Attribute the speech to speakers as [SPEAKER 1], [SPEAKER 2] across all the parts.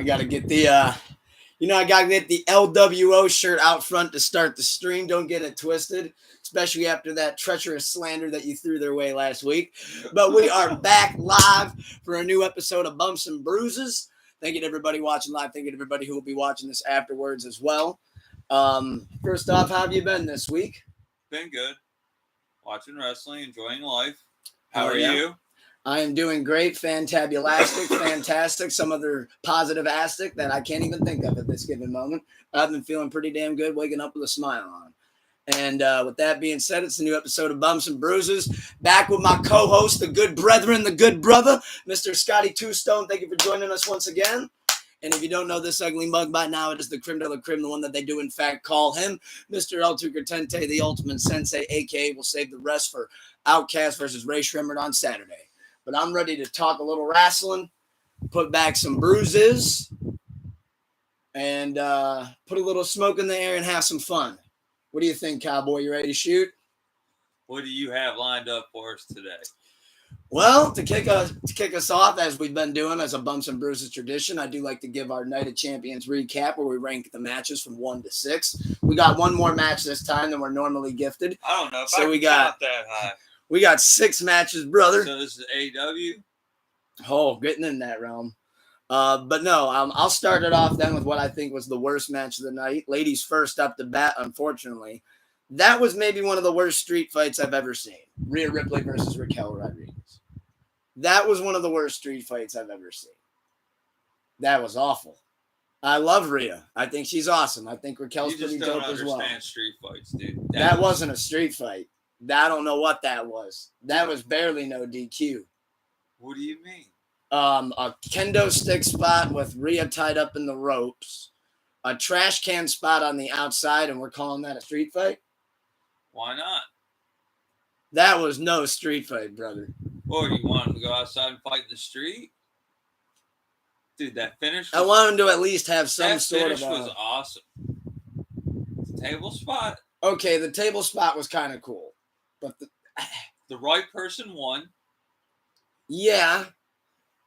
[SPEAKER 1] I gotta get the I gotta get the LWO shirt out front to start the stream. Don't get it twisted, especially after that treacherous slander that you threw their way last week. But we are back live for a new episode of Bumps and Bruises. Thank you to everybody watching live. Thank you to everybody who will be watching this afterwards as well. First off, how have you been this week?
[SPEAKER 2] Been good. Watching wrestling, enjoying life. How are you?
[SPEAKER 1] I am doing great, fantabulastic, fantastic, some other positive-astic that I can't even think of at this given moment. I've been feeling pretty damn good, waking up with a smile on. And with that being said, it's a new episode of Bumps and Bruises. Back with my co-host, the good brethren, the good brother, Mr. Scotty Two Stone. Thank you for joining us once again. And if you don't know this ugly mug by now, it is the creme de la creme, the one that they do in fact call him, Mr. El Tucatente, the ultimate sensei, a.k.a. We'll save the rest for Outcast versus Ray Shrimmerd on Saturday. But I'm ready to talk a little wrestling, put back some bruises, and put a little smoke in the air and have some fun. What do you think, Cowboy? You ready to shoot?
[SPEAKER 2] What do you have lined up for us today?
[SPEAKER 1] Well, to kick us off, as we've been doing as a Bumps and Bruises tradition, I do like to give our Night of Champions recap where we rank the matches from 1 to 6. We got one more match this time than we're normally gifted.
[SPEAKER 2] I don't know if I can count that high.
[SPEAKER 1] We got 6 matches, brother.
[SPEAKER 2] So this is AEW?
[SPEAKER 1] Oh, getting in that realm. But no, I'll start it off then with what I think was the worst match of the night. Ladies first up to bat, unfortunately. That was maybe one of the worst street fights I've ever seen. Rhea Ripley versus Raquel Rodriguez. That was one of the worst street fights I've ever seen. That was awful. I love Rhea. I think she's awesome. I think Raquel's pretty dope as well.
[SPEAKER 2] You just don't understand street fights, dude.
[SPEAKER 1] That wasn't a street fight. I don't know what that was. That was barely no DQ.
[SPEAKER 2] What do you mean?
[SPEAKER 1] A kendo stick spot with Rhea tied up in the ropes. A trash can spot on the outside, and we're calling that a street fight?
[SPEAKER 2] Why not?
[SPEAKER 1] That was no street fight, brother.
[SPEAKER 2] Or you want him to go outside and fight in the street? Dude, that finish
[SPEAKER 1] I want him to at least have some sort of...
[SPEAKER 2] That finish was awesome. The table spot?
[SPEAKER 1] Okay, the table spot was kind of cool. But
[SPEAKER 2] the right person won.
[SPEAKER 1] Yeah.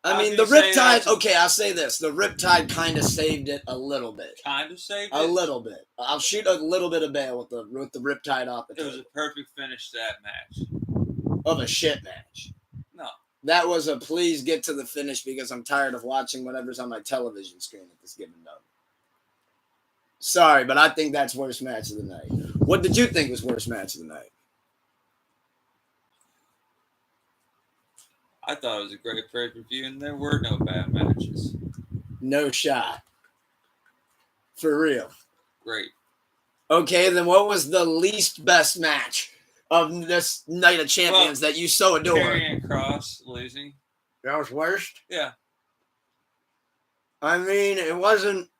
[SPEAKER 1] I mean, the Riptide... Okay, I'll say this. The Riptide kind of saved it a little bit.
[SPEAKER 2] Kind of saved it?
[SPEAKER 1] A little bit. I'll shoot a little bit of bail with the Riptide off the
[SPEAKER 2] table. It was a perfect finish to that match.
[SPEAKER 1] Of a shit match.
[SPEAKER 2] No.
[SPEAKER 1] That was a please get to the finish because I'm tired of watching whatever's on my television screen at this given moment. Sorry, but I think that's worst match of the night. What did you think was worst match of the night?
[SPEAKER 2] I thought it was a great pay-per-view, and there were no bad matches.
[SPEAKER 1] No shot. For real.
[SPEAKER 2] Great.
[SPEAKER 1] Okay, then what was the least best match of this Night of Champions that you so adore?
[SPEAKER 2] Karrion Kross losing.
[SPEAKER 1] That was worst?
[SPEAKER 2] Yeah.
[SPEAKER 1] I mean, it wasn't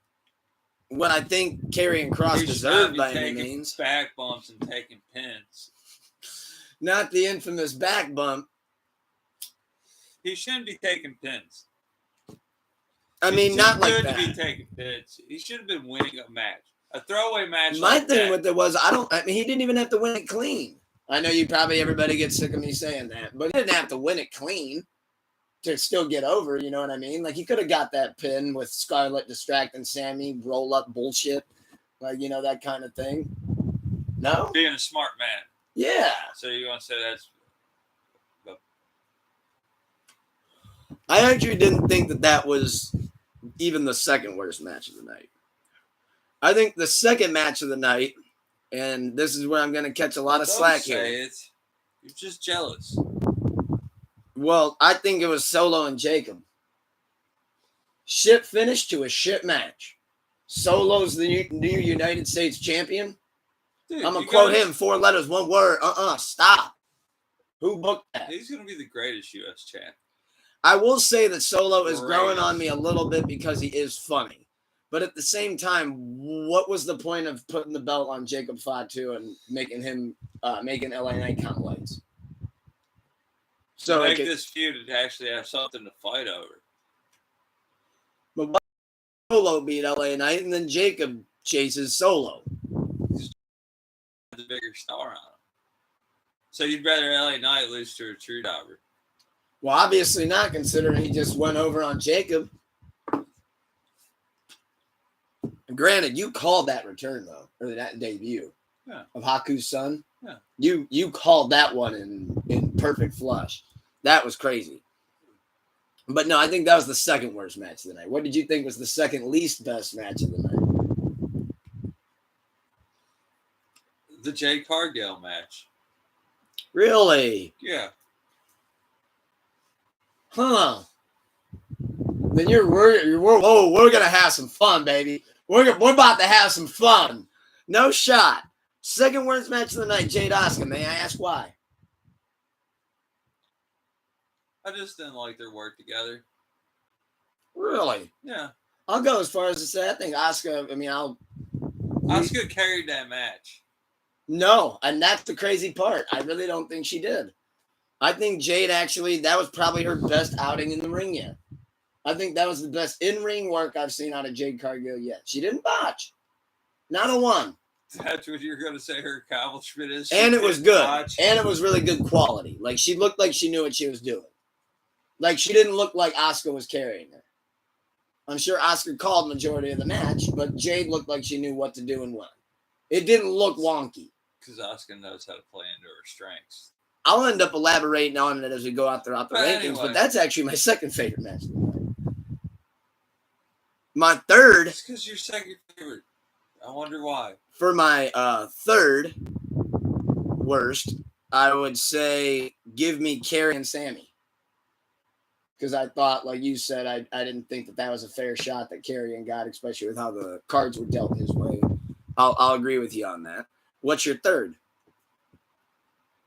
[SPEAKER 1] what I think Karrion Kross deserved by any means.
[SPEAKER 2] Back bumps and taking pins.
[SPEAKER 1] Not the infamous back bump.
[SPEAKER 2] He shouldn't be taking pins.
[SPEAKER 1] I mean, not like that.
[SPEAKER 2] He should be taking pins. He should have been winning a match. A throwaway match.
[SPEAKER 1] My thing with it was, he didn't even have to win it clean. I know everybody gets sick of me saying that, but he didn't have to win it clean to still get over, you know what I mean? Like, he could have got that pin with Scarlett distracting Sammy, roll up bullshit, like, that kind of thing. No?
[SPEAKER 2] Being a smart man.
[SPEAKER 1] Yeah.
[SPEAKER 2] So you want to say that's...
[SPEAKER 1] I actually didn't think that was even the second worst match of the night. I think the second match of the night, and this is where I'm going to catch a lot of slack here.
[SPEAKER 2] You're just jealous.
[SPEAKER 1] Well, I think it was Solo and Jacob. Shit finish to a shit match. Solo's the new United States champion. Dude, I'm going to quote him, 4 letters, 1 word. Stop. Who booked that?
[SPEAKER 2] He's going to be the greatest U.S. champ.
[SPEAKER 1] I will say that Solo is growing on me a little bit because he is funny. But at the same time, what was the point of putting the belt on Jacob Fatu and making him making LA Knight count lights?
[SPEAKER 2] So make this feud to actually have something to fight over.
[SPEAKER 1] But why Solo beat LA Knight and then Jacob chases Solo?
[SPEAKER 2] He's the bigger star on him. So you'd rather LA Knight lose to a true dauber?
[SPEAKER 1] Well, obviously not, considering he just went over on Jacob. Granted, you called that return though, or that debut of Haku's son.
[SPEAKER 2] Yeah.
[SPEAKER 1] You called that one in perfect flush. That was crazy. But no, I think that was the second worst match of the night. What did you think was the second least best match of the night?
[SPEAKER 2] The Jade Cargill match.
[SPEAKER 1] Really?
[SPEAKER 2] Yeah.
[SPEAKER 1] Huh. Then we're gonna have some fun, baby. We're about to have some fun. No shot. Second worst match of the night, Jade Asuka. May I ask why?
[SPEAKER 2] I just didn't like their work together.
[SPEAKER 1] Really?
[SPEAKER 2] Yeah.
[SPEAKER 1] I'll go as far as to say I think Asuka. I mean,
[SPEAKER 2] Asuka carried that match.
[SPEAKER 1] No, and that's the crazy part. I really don't think she did. I think Jade actually, that was probably her best outing in the ring yet. I think that was the best in-ring work I've seen out of Jade Cargill yet. She didn't botch. Not a one.
[SPEAKER 2] That's what you're going to say her accomplishment is.
[SPEAKER 1] And it was good. And it was really good quality. Like, she looked like she knew what she was doing. Like, she didn't look like Asuka was carrying her. I'm sure Asuka called majority of the match, but Jade looked like she knew what to do and when. It didn't look wonky.
[SPEAKER 2] Because Asuka knows how to play into her strengths.
[SPEAKER 1] I'll end up elaborating on it as we go out throughout the rankings,
[SPEAKER 2] anyway.
[SPEAKER 1] but that's actually my second favorite match of the night. My third.
[SPEAKER 2] It's because your second favorite. I wonder why.
[SPEAKER 1] For my third worst, I would say give me Carrie and Sammy. Because I thought, like you said, I didn't think that was a fair shot that Carrion got, especially with how the cards were dealt his way. I'll agree with you on that. What's your third?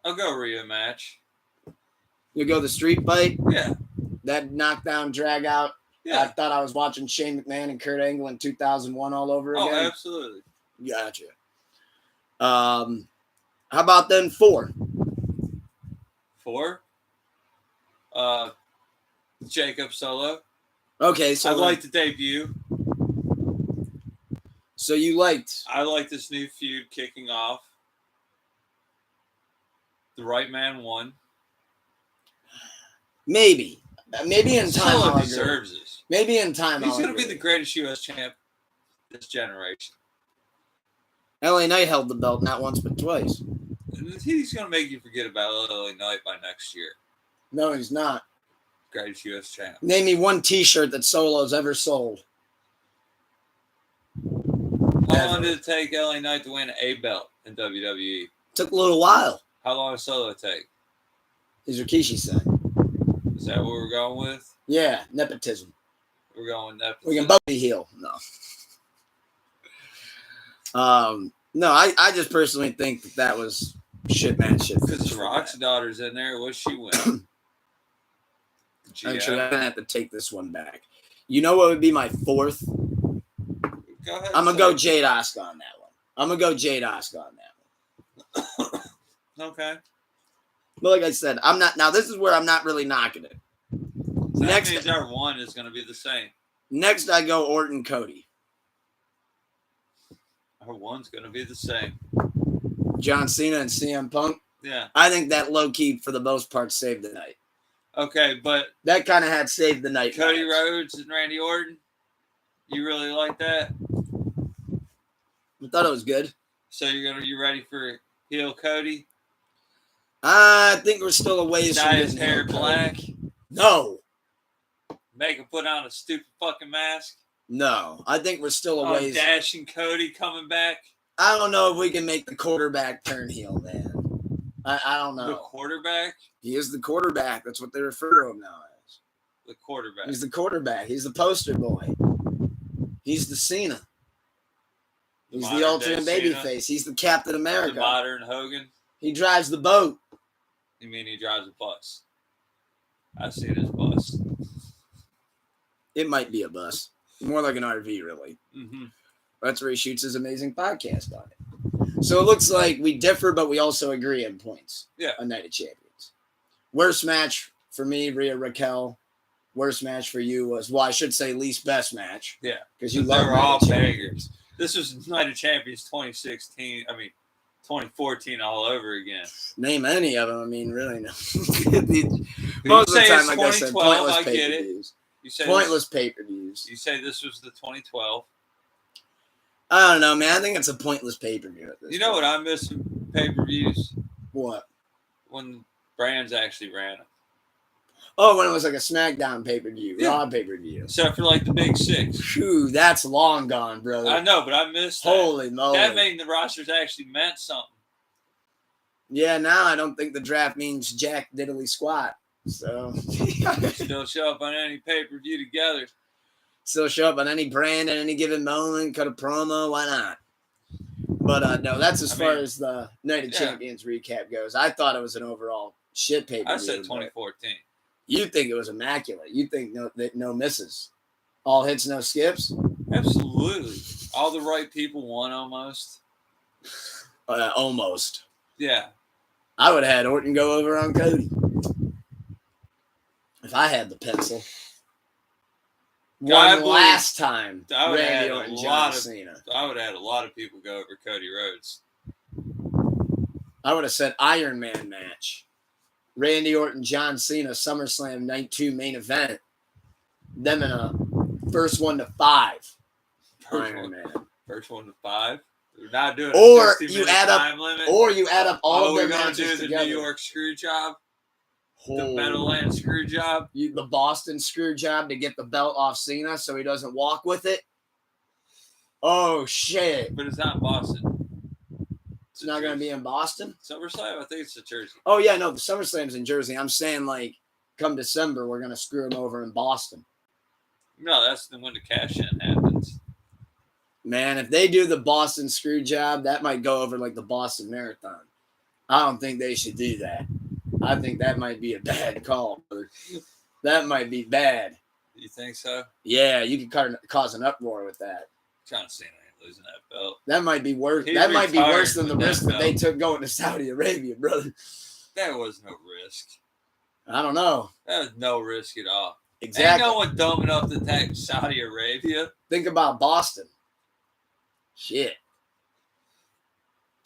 [SPEAKER 2] I'll go Rhea match.
[SPEAKER 1] You go the street fight?
[SPEAKER 2] Yeah.
[SPEAKER 1] That knockdown drag out.
[SPEAKER 2] Yeah.
[SPEAKER 1] I thought I was watching Shane McMahon and Kurt Angle in 2001 all over again.
[SPEAKER 2] Oh, absolutely.
[SPEAKER 1] Gotcha. How about then 4?
[SPEAKER 2] 4? Jacob Solo.
[SPEAKER 1] Okay, so
[SPEAKER 2] I liked the debut.
[SPEAKER 1] So you liked?
[SPEAKER 2] I like this new feud kicking off. The right man won. Maybe
[SPEAKER 1] in time.
[SPEAKER 2] Solo deserves this.
[SPEAKER 1] Maybe in time.
[SPEAKER 2] He's going to be the greatest U.S. champ this generation.
[SPEAKER 1] LA Knight held the belt not once but twice.
[SPEAKER 2] And he's going to make you forget about LA Knight by next year.
[SPEAKER 1] No, he's not.
[SPEAKER 2] Greatest U.S. champ.
[SPEAKER 1] Name me one T-shirt that Solo's ever sold.
[SPEAKER 2] How long did it take LA Knight to win a belt in WWE?
[SPEAKER 1] Took a little while.
[SPEAKER 2] How long did Solo take?
[SPEAKER 1] His Rikishi son.
[SPEAKER 2] Is that what we're going with?
[SPEAKER 1] Yeah, nepotism.
[SPEAKER 2] We're going with nepotism.
[SPEAKER 1] We can both be heel. No, I just personally think that was shit match.
[SPEAKER 2] Because Rock's daughter's in there. What's she win?
[SPEAKER 1] Actually, I'm going to have to take this one back. You know what would be my 4th?
[SPEAKER 2] Go ahead.
[SPEAKER 1] I'm going to go Jade Asuka on that one.
[SPEAKER 2] Okay.
[SPEAKER 1] But like I said, I'm not. Now, this is where I'm not really knocking it.
[SPEAKER 2] So next means our 1 is going to be the same.
[SPEAKER 1] Next, I go Orton Cody.
[SPEAKER 2] Our 1's going to be the same.
[SPEAKER 1] John Cena and CM Punk.
[SPEAKER 2] Yeah.
[SPEAKER 1] I think that low-key, for the most part, saved the night.
[SPEAKER 2] Okay, but
[SPEAKER 1] that kind of had saved the night.
[SPEAKER 2] Cody Rhodes and Randy Orton. You really like that?
[SPEAKER 1] I thought it was good.
[SPEAKER 2] So you ready for heel Cody?
[SPEAKER 1] I think we're still a ways
[SPEAKER 2] from his hair black.
[SPEAKER 1] No.
[SPEAKER 2] Make him put on a stupid fucking mask.
[SPEAKER 1] No, I think we're still a ways.
[SPEAKER 2] Dashing Cody coming back.
[SPEAKER 1] I don't know if we can make the quarterback turn heel, man. I don't know.
[SPEAKER 2] The quarterback?
[SPEAKER 1] He is the quarterback. That's what they refer to him now as.
[SPEAKER 2] The quarterback.
[SPEAKER 1] He's the quarterback. He's the poster boy. He's the Cena. He's the ultimate babyface. He's the Captain America.
[SPEAKER 2] The modern Hogan.
[SPEAKER 1] He drives the boat.
[SPEAKER 2] You mean he drives a bus? I've seen his bus.
[SPEAKER 1] It might be a bus. More like an RV, really.
[SPEAKER 2] Mm-hmm.
[SPEAKER 1] That's where he shoots his amazing podcast on it. So it looks like we differ, but we also agree on points.
[SPEAKER 2] Yeah.
[SPEAKER 1] On Night of Champions. Worst match for me, Rhea Raquel. Worst match for you was, well, I should say least best match.
[SPEAKER 2] Yeah.
[SPEAKER 1] Because you
[SPEAKER 2] love
[SPEAKER 1] Night
[SPEAKER 2] all bangers. This was Night of Champions 2014 all over again.
[SPEAKER 1] Name any of them. I mean, really, no. Most
[SPEAKER 2] of
[SPEAKER 1] the time, like I said, pointless
[SPEAKER 2] pay-per-views.
[SPEAKER 1] Pointless pay-per-views.
[SPEAKER 2] You say this was the 2012.
[SPEAKER 1] I don't know, man. I think it's a pointless pay-per-view at this
[SPEAKER 2] You know
[SPEAKER 1] point.
[SPEAKER 2] what I miss from pay-per-views?
[SPEAKER 1] What?
[SPEAKER 2] When brands actually ran them.
[SPEAKER 1] Oh, when it was like a SmackDown pay-per-view,
[SPEAKER 2] Yeah.
[SPEAKER 1] Raw pay-per-view.
[SPEAKER 2] Except for like the big six.
[SPEAKER 1] Phew, that's long gone, brother.
[SPEAKER 2] I know, but I missed that.
[SPEAKER 1] Holy moly.
[SPEAKER 2] That made the rosters actually meant something.
[SPEAKER 1] Yeah, now I don't think the draft means jack diddly squat. So
[SPEAKER 2] Still show up on any pay-per-view together.
[SPEAKER 1] still show up on any brand at any given moment, cut a promo, why not? But no, that's as far as the Night of Champions recap goes. I thought it was an overall shit pay-per-view.
[SPEAKER 2] I said 2014.
[SPEAKER 1] You think it was immaculate. You think no misses. All hits, no skips?
[SPEAKER 2] Absolutely. All the right people won almost.
[SPEAKER 1] Almost.
[SPEAKER 2] Yeah.
[SPEAKER 1] I would have had Orton go over on Cody. If I had the pencil. Last time,
[SPEAKER 2] I would
[SPEAKER 1] Randy
[SPEAKER 2] have
[SPEAKER 1] Orton,
[SPEAKER 2] had
[SPEAKER 1] John Cena.
[SPEAKER 2] I would have had a lot of people go over Cody Rhodes.
[SPEAKER 1] I would have said Iron Man match. Randy Orton, John Cena, SummerSlam Night 2 main event. Them in a first 1 to 5. Iron Man.
[SPEAKER 2] First 1 to 5. We're not doing
[SPEAKER 1] or
[SPEAKER 2] a 60
[SPEAKER 1] you
[SPEAKER 2] minute
[SPEAKER 1] add up,
[SPEAKER 2] time limit.
[SPEAKER 1] or you add up all of
[SPEAKER 2] we're
[SPEAKER 1] their
[SPEAKER 2] gonna
[SPEAKER 1] matches
[SPEAKER 2] do the
[SPEAKER 1] together.
[SPEAKER 2] New York screw job,
[SPEAKER 1] Oh.
[SPEAKER 2] the Meadowlands screw job,
[SPEAKER 1] The Boston screw job to get the belt off Cena so he doesn't walk with it. Oh shit!
[SPEAKER 2] but it's not in Boston.
[SPEAKER 1] It's not going to be in Boston.
[SPEAKER 2] SummerSlam, I think it's in Jersey.
[SPEAKER 1] Oh yeah, no, the SummerSlam's in Jersey. I'm saying like, come December, we're going to screw him over in Boston.
[SPEAKER 2] No, that's when the cash in happens.
[SPEAKER 1] Man, if they do the Boston screw job, that might go over like the Boston Marathon. I don't think they should do that. I think that might be a bad call, brother. That might be bad.
[SPEAKER 2] You think so?
[SPEAKER 1] Yeah, you could cause an uproar with that.
[SPEAKER 2] John Cena ain't losing that belt.
[SPEAKER 1] That might be worse.
[SPEAKER 2] He's
[SPEAKER 1] That might be worse than
[SPEAKER 2] retired
[SPEAKER 1] the
[SPEAKER 2] with
[SPEAKER 1] risk
[SPEAKER 2] that
[SPEAKER 1] that they
[SPEAKER 2] belt.
[SPEAKER 1] took going to Saudi Arabia, brother.
[SPEAKER 2] There was no risk.
[SPEAKER 1] I don't know.
[SPEAKER 2] There was no risk at all.
[SPEAKER 1] Exactly.
[SPEAKER 2] Ain't no one dumb enough to attack Saudi Arabia.
[SPEAKER 1] Think about Boston. Shit.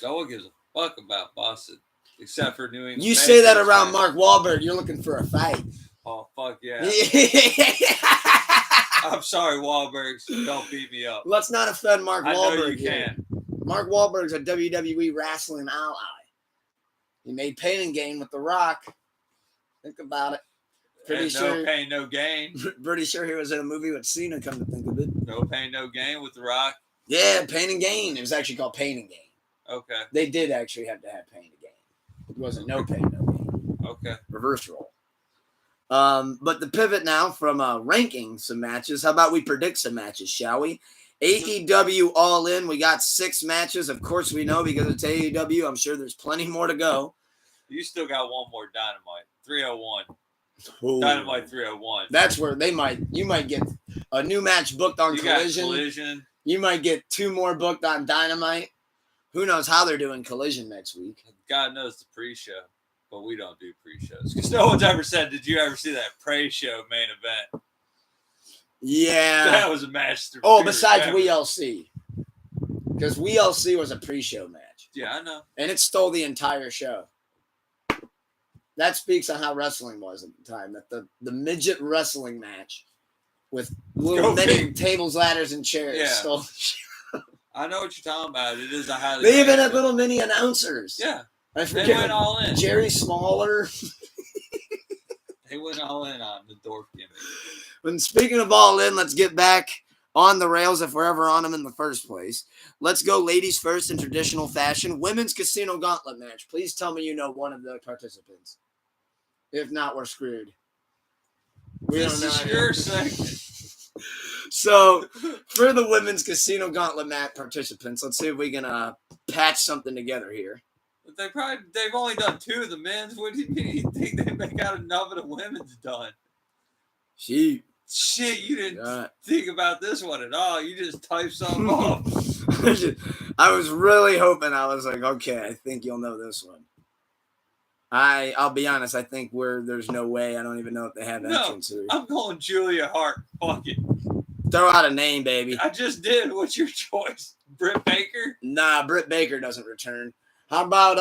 [SPEAKER 2] No one gives a fuck about Boston. Except for New England.
[SPEAKER 1] You say that
[SPEAKER 2] Patriots
[SPEAKER 1] around
[SPEAKER 2] fans.
[SPEAKER 1] Mark Wahlberg, you're looking for a fight.
[SPEAKER 2] Oh, fuck yeah. I'm sorry, Wahlbergs. Don't beat me up.
[SPEAKER 1] Let's not offend Mark
[SPEAKER 2] I
[SPEAKER 1] Wahlberg.
[SPEAKER 2] know you
[SPEAKER 1] here.
[SPEAKER 2] can.
[SPEAKER 1] Mark Wahlberg's a WWE wrestling ally. He made Pain and Gain with The Rock. Think about it. Pretty
[SPEAKER 2] And
[SPEAKER 1] sure.
[SPEAKER 2] no pain, no gain.
[SPEAKER 1] Pretty sure he was in a movie with Cena. Come to think of it.
[SPEAKER 2] No pain, no gain with The Rock.
[SPEAKER 1] Yeah, Pain and Gain. It was actually called Pain and Gain.
[SPEAKER 2] Okay.
[SPEAKER 1] They did actually have to have Pain and Gain. It wasn't No Pain, No Gain.
[SPEAKER 2] Okay.
[SPEAKER 1] Reverse role. But the pivot now from ranking some matches. How about we predict some matches, shall we? AEW All In. We got 6 matches. Of course we know because it's AEW. I'm sure there's plenty more to go.
[SPEAKER 2] You still got one more Dynamite. 301.
[SPEAKER 1] Ooh.
[SPEAKER 2] Dynamite 301.
[SPEAKER 1] That's where you might get a new match booked on
[SPEAKER 2] You got
[SPEAKER 1] Collision.
[SPEAKER 2] Collision.
[SPEAKER 1] You might get 2 more booked on Dynamite. Who knows how they're doing Collision next week?
[SPEAKER 2] God knows the pre-show. But we don't do pre-shows. Because no one's ever said, did you ever see that pre-show main event?
[SPEAKER 1] Yeah.
[SPEAKER 2] That was a match.
[SPEAKER 1] Besides WLC. Because WLC was a pre-show match.
[SPEAKER 2] Yeah, I know.
[SPEAKER 1] And it stole the entire show. That speaks on how wrestling was at the time. That the midget wrestling match with little mini tables, ladders, and chairs stole the show.
[SPEAKER 2] I know what you're talking about. It is a highly.
[SPEAKER 1] They even had little mini announcers.
[SPEAKER 2] Yeah.
[SPEAKER 1] I
[SPEAKER 2] They
[SPEAKER 1] forget.
[SPEAKER 2] went all in.
[SPEAKER 1] Jerry Smaller.
[SPEAKER 2] They went all in on the Dorf gimmick.
[SPEAKER 1] And speaking of all in, let's get back on the rails if we're ever on them in the first place. Let's go ladies first in traditional fashion. Women's Casino Gauntlet match. Please tell me you know one of the participants. If not, we're screwed. We
[SPEAKER 2] This
[SPEAKER 1] don't know.
[SPEAKER 2] is your segment.
[SPEAKER 1] So, for the Women's Casino Gauntlet match participants, let's see if we can patch something together here.
[SPEAKER 2] But they've only done 2 of the men's. What do you mean? You think they got enough of the women's done?
[SPEAKER 1] Shit,
[SPEAKER 2] you didn't think about this one at all. You just typed something off.
[SPEAKER 1] I was really hoping. I was like, okay, I think you'll know this one. I'll be honest. I think there's no way. I don't even know if they have entrance here.
[SPEAKER 2] I'm going Julia Hart. Fuck it.
[SPEAKER 1] Throw out a name, baby.
[SPEAKER 2] I just did. What's your choice? Britt Baker?
[SPEAKER 1] Nah, Britt Baker doesn't return. How about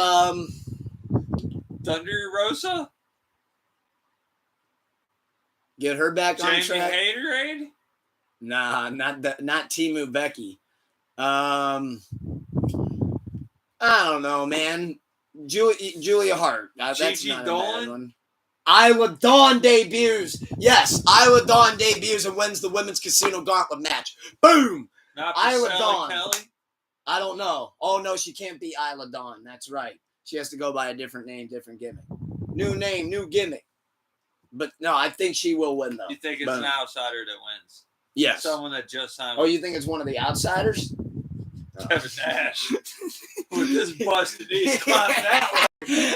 [SPEAKER 2] Thunder Rosa?
[SPEAKER 1] get her back on
[SPEAKER 2] Jamie
[SPEAKER 1] track?
[SPEAKER 2] Haterade?
[SPEAKER 1] Nah, not Timu Becky. I don't know, man. Julia Hart. That's
[SPEAKER 2] Gigi
[SPEAKER 1] not a
[SPEAKER 2] Dolan?
[SPEAKER 1] bad one. Isla Dawn debuts. Yes, Isla Dawn debuts and wins the women's casino gauntlet match. Boom!
[SPEAKER 2] Not
[SPEAKER 1] Isla
[SPEAKER 2] Priscilla
[SPEAKER 1] Dawn.
[SPEAKER 2] Kelly?
[SPEAKER 1] I don't know. Oh, no, she can't be Isla Dawn. That's right. She has to go by a different name, different gimmick. New name, new gimmick. But no, I think she will win, though.
[SPEAKER 2] You think it's an outsider that wins?
[SPEAKER 1] Yes.
[SPEAKER 2] Someone that just signed.
[SPEAKER 1] Oh, you think it's one of the outsiders?
[SPEAKER 2] Kevin Nash. With this busted knee climb that way.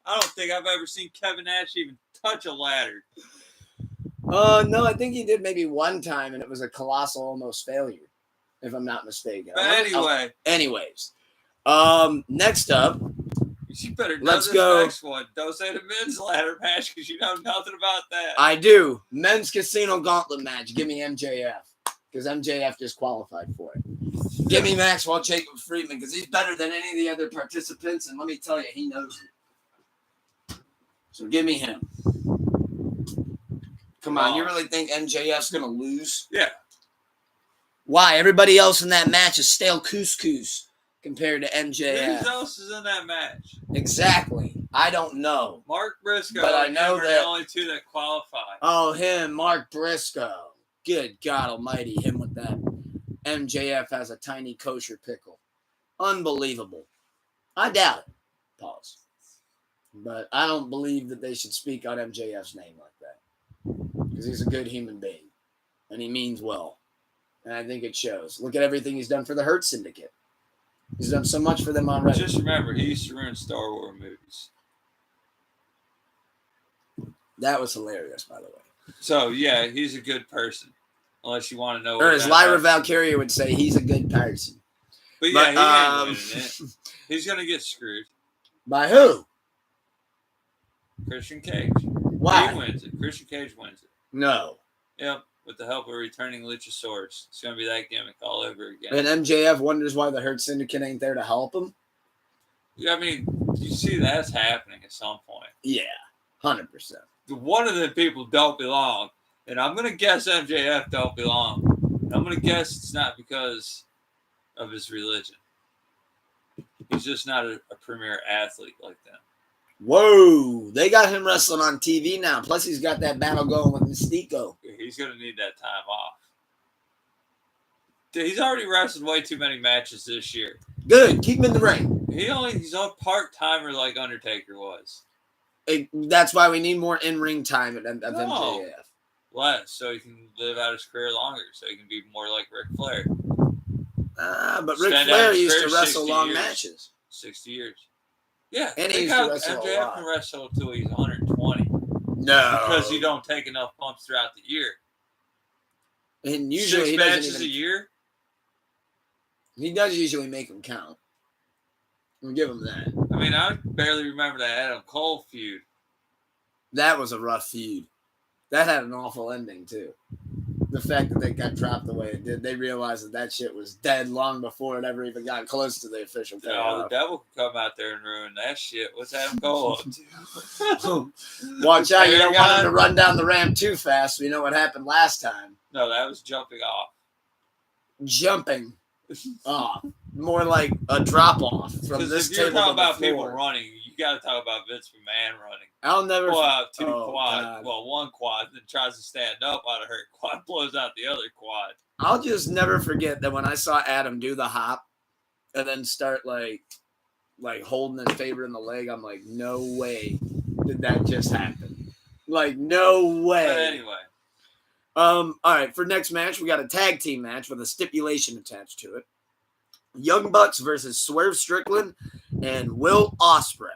[SPEAKER 2] I don't think I've ever seen Kevin Nash even touch a ladder.
[SPEAKER 1] No, I think he did maybe one time, and it was a colossal almost failure, if I'm not mistaken.
[SPEAKER 2] But anyway.
[SPEAKER 1] Anyways. Next up.
[SPEAKER 2] You better know
[SPEAKER 1] Let's
[SPEAKER 2] this
[SPEAKER 1] go.
[SPEAKER 2] next one. Don't say the men's ladder match because you know nothing about that.
[SPEAKER 1] I do. Men's casino gauntlet match. Give me MJF. Because MJF just qualified for it. Give me Maxwell Jacob Friedman because he's better than any of the other participants, and let me tell you, he knows it. So give me him. Come on, you really think MJF's going to lose?
[SPEAKER 2] Yeah.
[SPEAKER 1] Why? Everybody else in that match is stale couscous compared to MJF.
[SPEAKER 2] Who else is in that match?
[SPEAKER 1] Exactly. I don't know.
[SPEAKER 2] Mark Briscoe.
[SPEAKER 1] But I know
[SPEAKER 2] that
[SPEAKER 1] that
[SPEAKER 2] the only two that qualify.
[SPEAKER 1] Oh, him, Mark Briscoe. Good God Almighty, him with that. MJF has a tiny kosher pickle. Unbelievable. I doubt it. Pause. But I don't believe that they should speak on MJF's name like that. Because he's a good human being. And he means well. And I think it shows. Look at everything he's done for the Hurt Syndicate. He's done so much for them already.
[SPEAKER 2] Just remember, he used to ruin Star Wars movies.
[SPEAKER 1] That was hilarious, by the way.
[SPEAKER 2] So, yeah, he's a good person. Unless you want to know.
[SPEAKER 1] Or as Lyra Valkyria would say, he's a good person.
[SPEAKER 2] But yeah, he ain't winning it. He's going to get screwed.
[SPEAKER 1] By who?
[SPEAKER 2] Christian Cage.
[SPEAKER 1] Why?
[SPEAKER 2] He wins it. Christian Cage wins it.
[SPEAKER 1] No.
[SPEAKER 2] Yep. With the help of returning Luchasaurus. It's going to be that gimmick all over again.
[SPEAKER 1] And MJF wonders why the Hurt Syndicate ain't there to help him?
[SPEAKER 2] I mean, you see that's happening at some point.
[SPEAKER 1] Yeah. 100%.
[SPEAKER 2] One of the people don't belong. And I'm going to guess MJF don't belong. I'm going to guess it's not because of his religion. He's just not a premier athlete like them.
[SPEAKER 1] Whoa. They got him wrestling on TV now. Plus, he's got that battle going with Mystico.
[SPEAKER 2] He's going to need that time off. He's already wrestled way too many matches this year.
[SPEAKER 1] Good. Keep him in the ring.
[SPEAKER 2] He's a part-timer like Undertaker was.
[SPEAKER 1] That's why we need more in-ring time of MJF.
[SPEAKER 2] Less, so he can live out his career longer, so he can be more like Ric Flair.
[SPEAKER 1] But Ric Flair used to wrestle long matches.
[SPEAKER 2] 60 years. Yeah,
[SPEAKER 1] and he used to wrestle
[SPEAKER 2] MJF can wrestle until he's 120.
[SPEAKER 1] No.
[SPEAKER 2] Because you don't take enough bumps throughout the year.
[SPEAKER 1] And usually
[SPEAKER 2] 6
[SPEAKER 1] he
[SPEAKER 2] matches
[SPEAKER 1] doesn't even,
[SPEAKER 2] a year?
[SPEAKER 1] He does usually make them count. We'll give him that.
[SPEAKER 2] I mean, I barely remember that Adam Cole feud.
[SPEAKER 1] That was a rough feud. That had an awful ending, too. The fact that they got dropped the way it did, they realized that shit was dead long before it ever even got close to the official payoff.
[SPEAKER 2] No, the devil can come out there and ruin that shit. What's Adam Cole up to?
[SPEAKER 1] Watch out, you don't want him to run down the ramp too fast. We know what happened last time.
[SPEAKER 2] No, that was jumping off.
[SPEAKER 1] Jumping off. More like a drop-off from this
[SPEAKER 2] if you're
[SPEAKER 1] table
[SPEAKER 2] talking
[SPEAKER 1] to the
[SPEAKER 2] about
[SPEAKER 1] floor.
[SPEAKER 2] people running, you got to talk about Vince McMahon running.
[SPEAKER 1] I'll never...
[SPEAKER 2] Pull out two
[SPEAKER 1] Oh,
[SPEAKER 2] quad.
[SPEAKER 1] God.
[SPEAKER 2] Well, one quad, then tries to stand up out of her quad, blows out the other quad.
[SPEAKER 1] I'll just never forget that when I saw Adam do the hop and then start like holding and favoring the leg, I'm like, no way did that just happen. Like, no way.
[SPEAKER 2] But anyway.
[SPEAKER 1] All right, for next match, we got a tag team match with a stipulation attached to it. Young Bucks versus Swerve Strickland and Will Ospreay.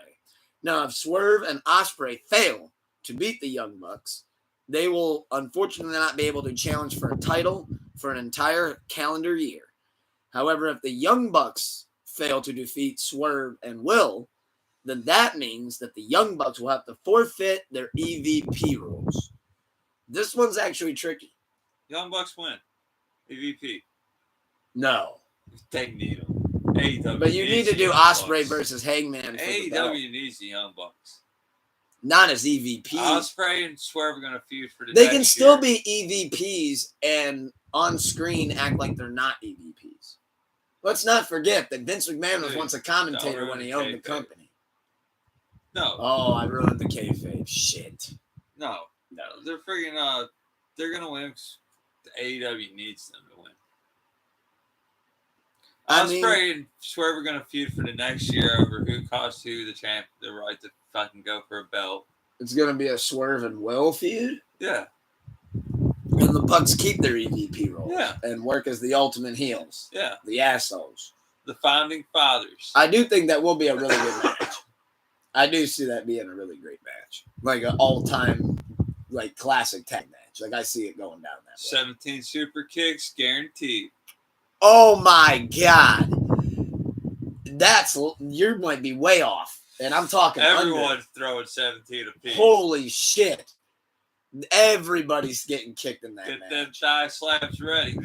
[SPEAKER 1] Now, if Swerve and Ospreay fail to beat the Young Bucks, they will unfortunately not be able to challenge for a title for an entire calendar year. However, if the Young Bucks fail to defeat Swerve and Will, then that means that the Young Bucks will have to forfeit their EVP rules. This one's actually tricky.
[SPEAKER 2] Young Bucks win. EVP.
[SPEAKER 1] No.
[SPEAKER 2] They need them. AEW.
[SPEAKER 1] But you need to do Ospreay versus Hangman.
[SPEAKER 2] AEW needs the Young Bucks.
[SPEAKER 1] Not as EVP.
[SPEAKER 2] Ospreay and Swerve are going to feud for the
[SPEAKER 1] They
[SPEAKER 2] next
[SPEAKER 1] can still
[SPEAKER 2] year.
[SPEAKER 1] be EVPs and on screen act like they're not EVPs. Let's not forget that Vince McMahon was once a commentator when he owned the company.
[SPEAKER 2] No.
[SPEAKER 1] Oh, I ruined the kayfabe. Shit.
[SPEAKER 2] No. They're freaking. They're gonna win. The AEW needs them to win. I swear we're gonna feud for the next year over who cost who the right to fucking go for a belt.
[SPEAKER 1] It's gonna be a Swerve and Will feud.
[SPEAKER 2] Yeah.
[SPEAKER 1] And the Bucks keep their EVP roles.
[SPEAKER 2] Yeah.
[SPEAKER 1] And work as the ultimate heels.
[SPEAKER 2] Yeah.
[SPEAKER 1] The assholes.
[SPEAKER 2] The founding fathers.
[SPEAKER 1] I do think that will be a really good match. I do see that being a really great match, like an all-time, like classic tag match. Like I see it going down that way.
[SPEAKER 2] 17 super kicks guaranteed.
[SPEAKER 1] Oh my god, you might be way off, and I'm talking.
[SPEAKER 2] Everyone's throwing 17 apiece.
[SPEAKER 1] Holy shit! Everybody's getting kicked in that match.
[SPEAKER 2] Get them thigh slaps ready.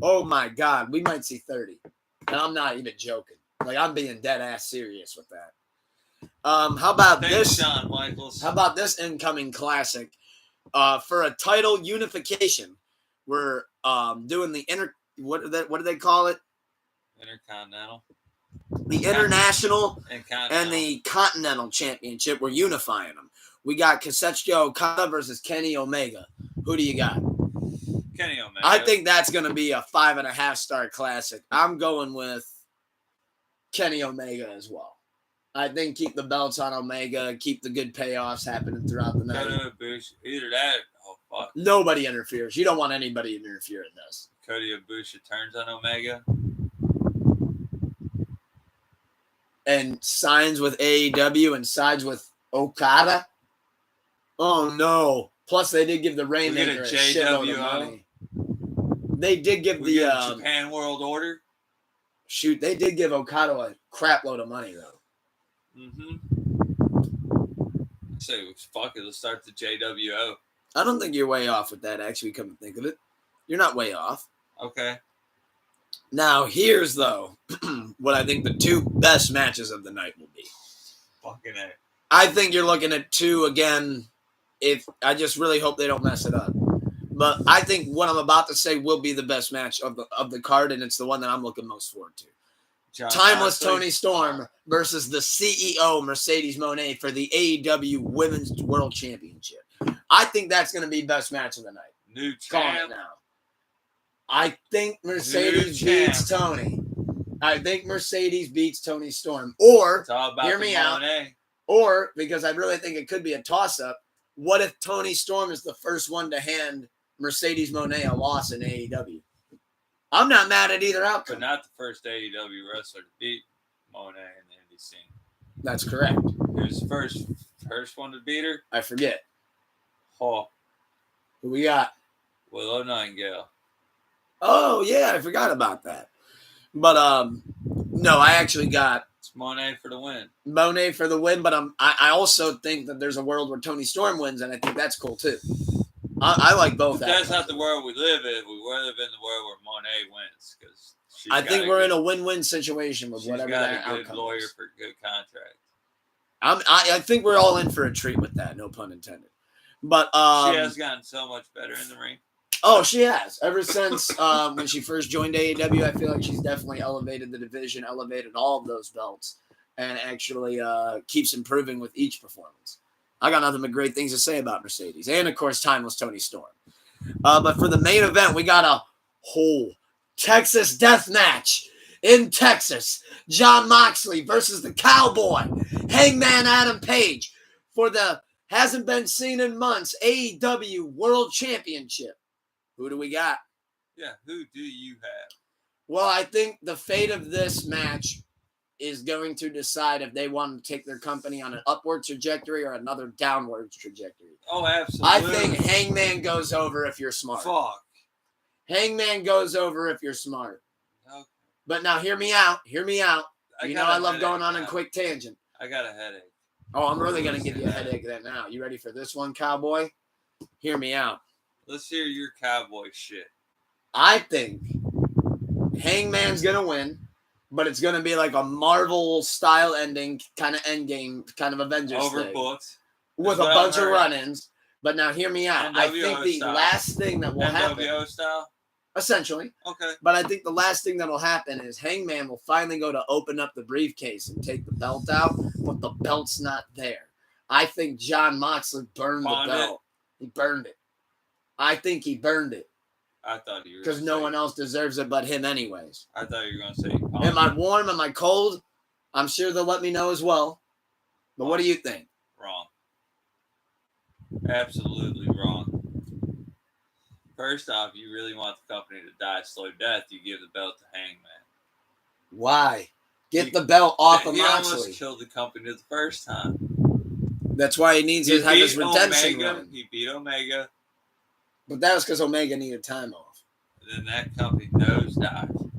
[SPEAKER 1] Oh my god, we might see 30, and I'm not even joking. Like I'm being dead ass serious with that. How about this?
[SPEAKER 2] Shawn Michaels.
[SPEAKER 1] How about this incoming classic? For a title unification, we're doing the what do they call it?
[SPEAKER 2] Intercontinental.
[SPEAKER 1] The International
[SPEAKER 2] and
[SPEAKER 1] the Continental Championship. We're unifying them. We got Kazuchika Okada versus Kenny Omega. Who do you got?
[SPEAKER 2] Kenny Omega.
[SPEAKER 1] I think that's going to be a 5.5-star classic. I'm going with Kenny Omega as well. I think keep the belts on Omega, keep the good payoffs happening throughout the night.
[SPEAKER 2] Either that. Oh fuck.
[SPEAKER 1] Nobody interferes. You don't want anybody to interfere in this.
[SPEAKER 2] Cody Ibushi turns on Omega.
[SPEAKER 1] And signs with AEW and sides with Okada. Oh no! Plus, they did give the Rainmaker a shitload of money. They did give the
[SPEAKER 2] Japan World Order.
[SPEAKER 1] Shoot, they did give Okada a crap load of money though.
[SPEAKER 2] So fuck it. Let's start the JWO.
[SPEAKER 1] I don't think you're way off with that. Actually, come to think of it, you're not way off.
[SPEAKER 2] Okay.
[SPEAKER 1] Now here's though what I think the two best matches of the night will be.
[SPEAKER 2] Fucking A.
[SPEAKER 1] I think you're looking at two again. If I just really hope they don't mess it up, but I think what I'm about to say will be the best match of the card, and it's the one that I'm looking most forward to. Timeless Tony Storm versus the CEO Mercedes Moné for the AEW Women's World Championship. I think that's going to be best match of the night.
[SPEAKER 2] New
[SPEAKER 1] Call
[SPEAKER 2] champ.
[SPEAKER 1] it now. I think Mercedes beats Tony. I think Mercedes beats Tony Storm. Or, hear me out. Or, because I really think it could be a toss-up, what if Tony Storm is the first one to hand Mercedes Moné a loss in AEW? I'm not mad at either outcome.
[SPEAKER 2] But not the first AEW wrestler to beat Moné in the indie scene.
[SPEAKER 1] That's correct.
[SPEAKER 2] Who's the first one to beat her?
[SPEAKER 1] I forget.
[SPEAKER 2] Oh.
[SPEAKER 1] Who we got?
[SPEAKER 2] Willow Nightingale.
[SPEAKER 1] Oh, yeah, I forgot about that. But, no, I actually got
[SPEAKER 2] it's Moné for the win.
[SPEAKER 1] Moné for the win, but I also think that there's a world where Tony Storm wins, and I think that's cool, too. I like both.
[SPEAKER 2] That's not the world we live in. We live in the world where Moné wins. Because
[SPEAKER 1] I think we're in a win-win situation with whatever that outcome is. She's got a good lawyer
[SPEAKER 2] for a good contract.
[SPEAKER 1] I think we're all in for a treat with that, no pun intended. But
[SPEAKER 2] she has gotten so much better in the ring.
[SPEAKER 1] Oh, she has. Ever since when she first joined AEW, I feel like she's definitely elevated the division, elevated all of those belts, and actually keeps improving with each performance. I got nothing but great things to say about Mercedes. And, of course, Timeless Tony Storm. But for the main event, we got a whole Texas death match in Texas. Jon Moxley versus the Cowboy, Hangman Adam Page, for the hasn't been seen in months AEW World Championship. Who do we got?
[SPEAKER 2] Yeah, who do you have?
[SPEAKER 1] Well, I think the fate of this match is going to decide if they want to take their company on an upward trajectory or another downward trajectory.
[SPEAKER 2] Oh, absolutely.
[SPEAKER 1] I think Hangman goes over if you're smart.
[SPEAKER 2] Fuck.
[SPEAKER 1] Hangman goes over if you're smart.
[SPEAKER 2] Okay.
[SPEAKER 1] But now hear me out. Hear me out. You know I love going on a quick tangent.
[SPEAKER 2] I got a headache.
[SPEAKER 1] Oh, I'm really going to give you a headache right now. You ready for this one, Cowboy? Hear me out.
[SPEAKER 2] Let's hear your cowboy shit.
[SPEAKER 1] I think Hangman's going to win, but it's going to be like a Marvel-style ending, kind of endgame, kind of Avengers
[SPEAKER 2] overbooked.
[SPEAKER 1] Thing. With a bunch of run-ins. But now hear me out.
[SPEAKER 2] NWO
[SPEAKER 1] I think the
[SPEAKER 2] style.
[SPEAKER 1] last thing that will happen.
[SPEAKER 2] NWO style?
[SPEAKER 1] essentially.
[SPEAKER 2] Okay.
[SPEAKER 1] But I think the last thing that'll happen is Hangman will finally go to open up the briefcase and take the belt out, but the belt's not there. I think Jon Moxley burned the belt. He burned it. I think he burned it.
[SPEAKER 2] I thought you were
[SPEAKER 1] because no one else deserves it but him anyways.
[SPEAKER 2] I thought you were going to say
[SPEAKER 1] Am I warm? Am I cold? I'm sure they'll let me know as well. But what do you think?
[SPEAKER 2] Wrong. Absolutely wrong. First off, you really want the company to die a slow death, you give the belt to Hangman.
[SPEAKER 1] Why? Get the belt off of
[SPEAKER 2] Moxley. He almost
[SPEAKER 1] Moxley.
[SPEAKER 2] Killed the company the first time.
[SPEAKER 1] That's why he needs to have his redemption
[SPEAKER 2] Omega.
[SPEAKER 1] run.
[SPEAKER 2] He beat Omega.
[SPEAKER 1] But that was because Omega needed time off.
[SPEAKER 2] And then that company nosedived.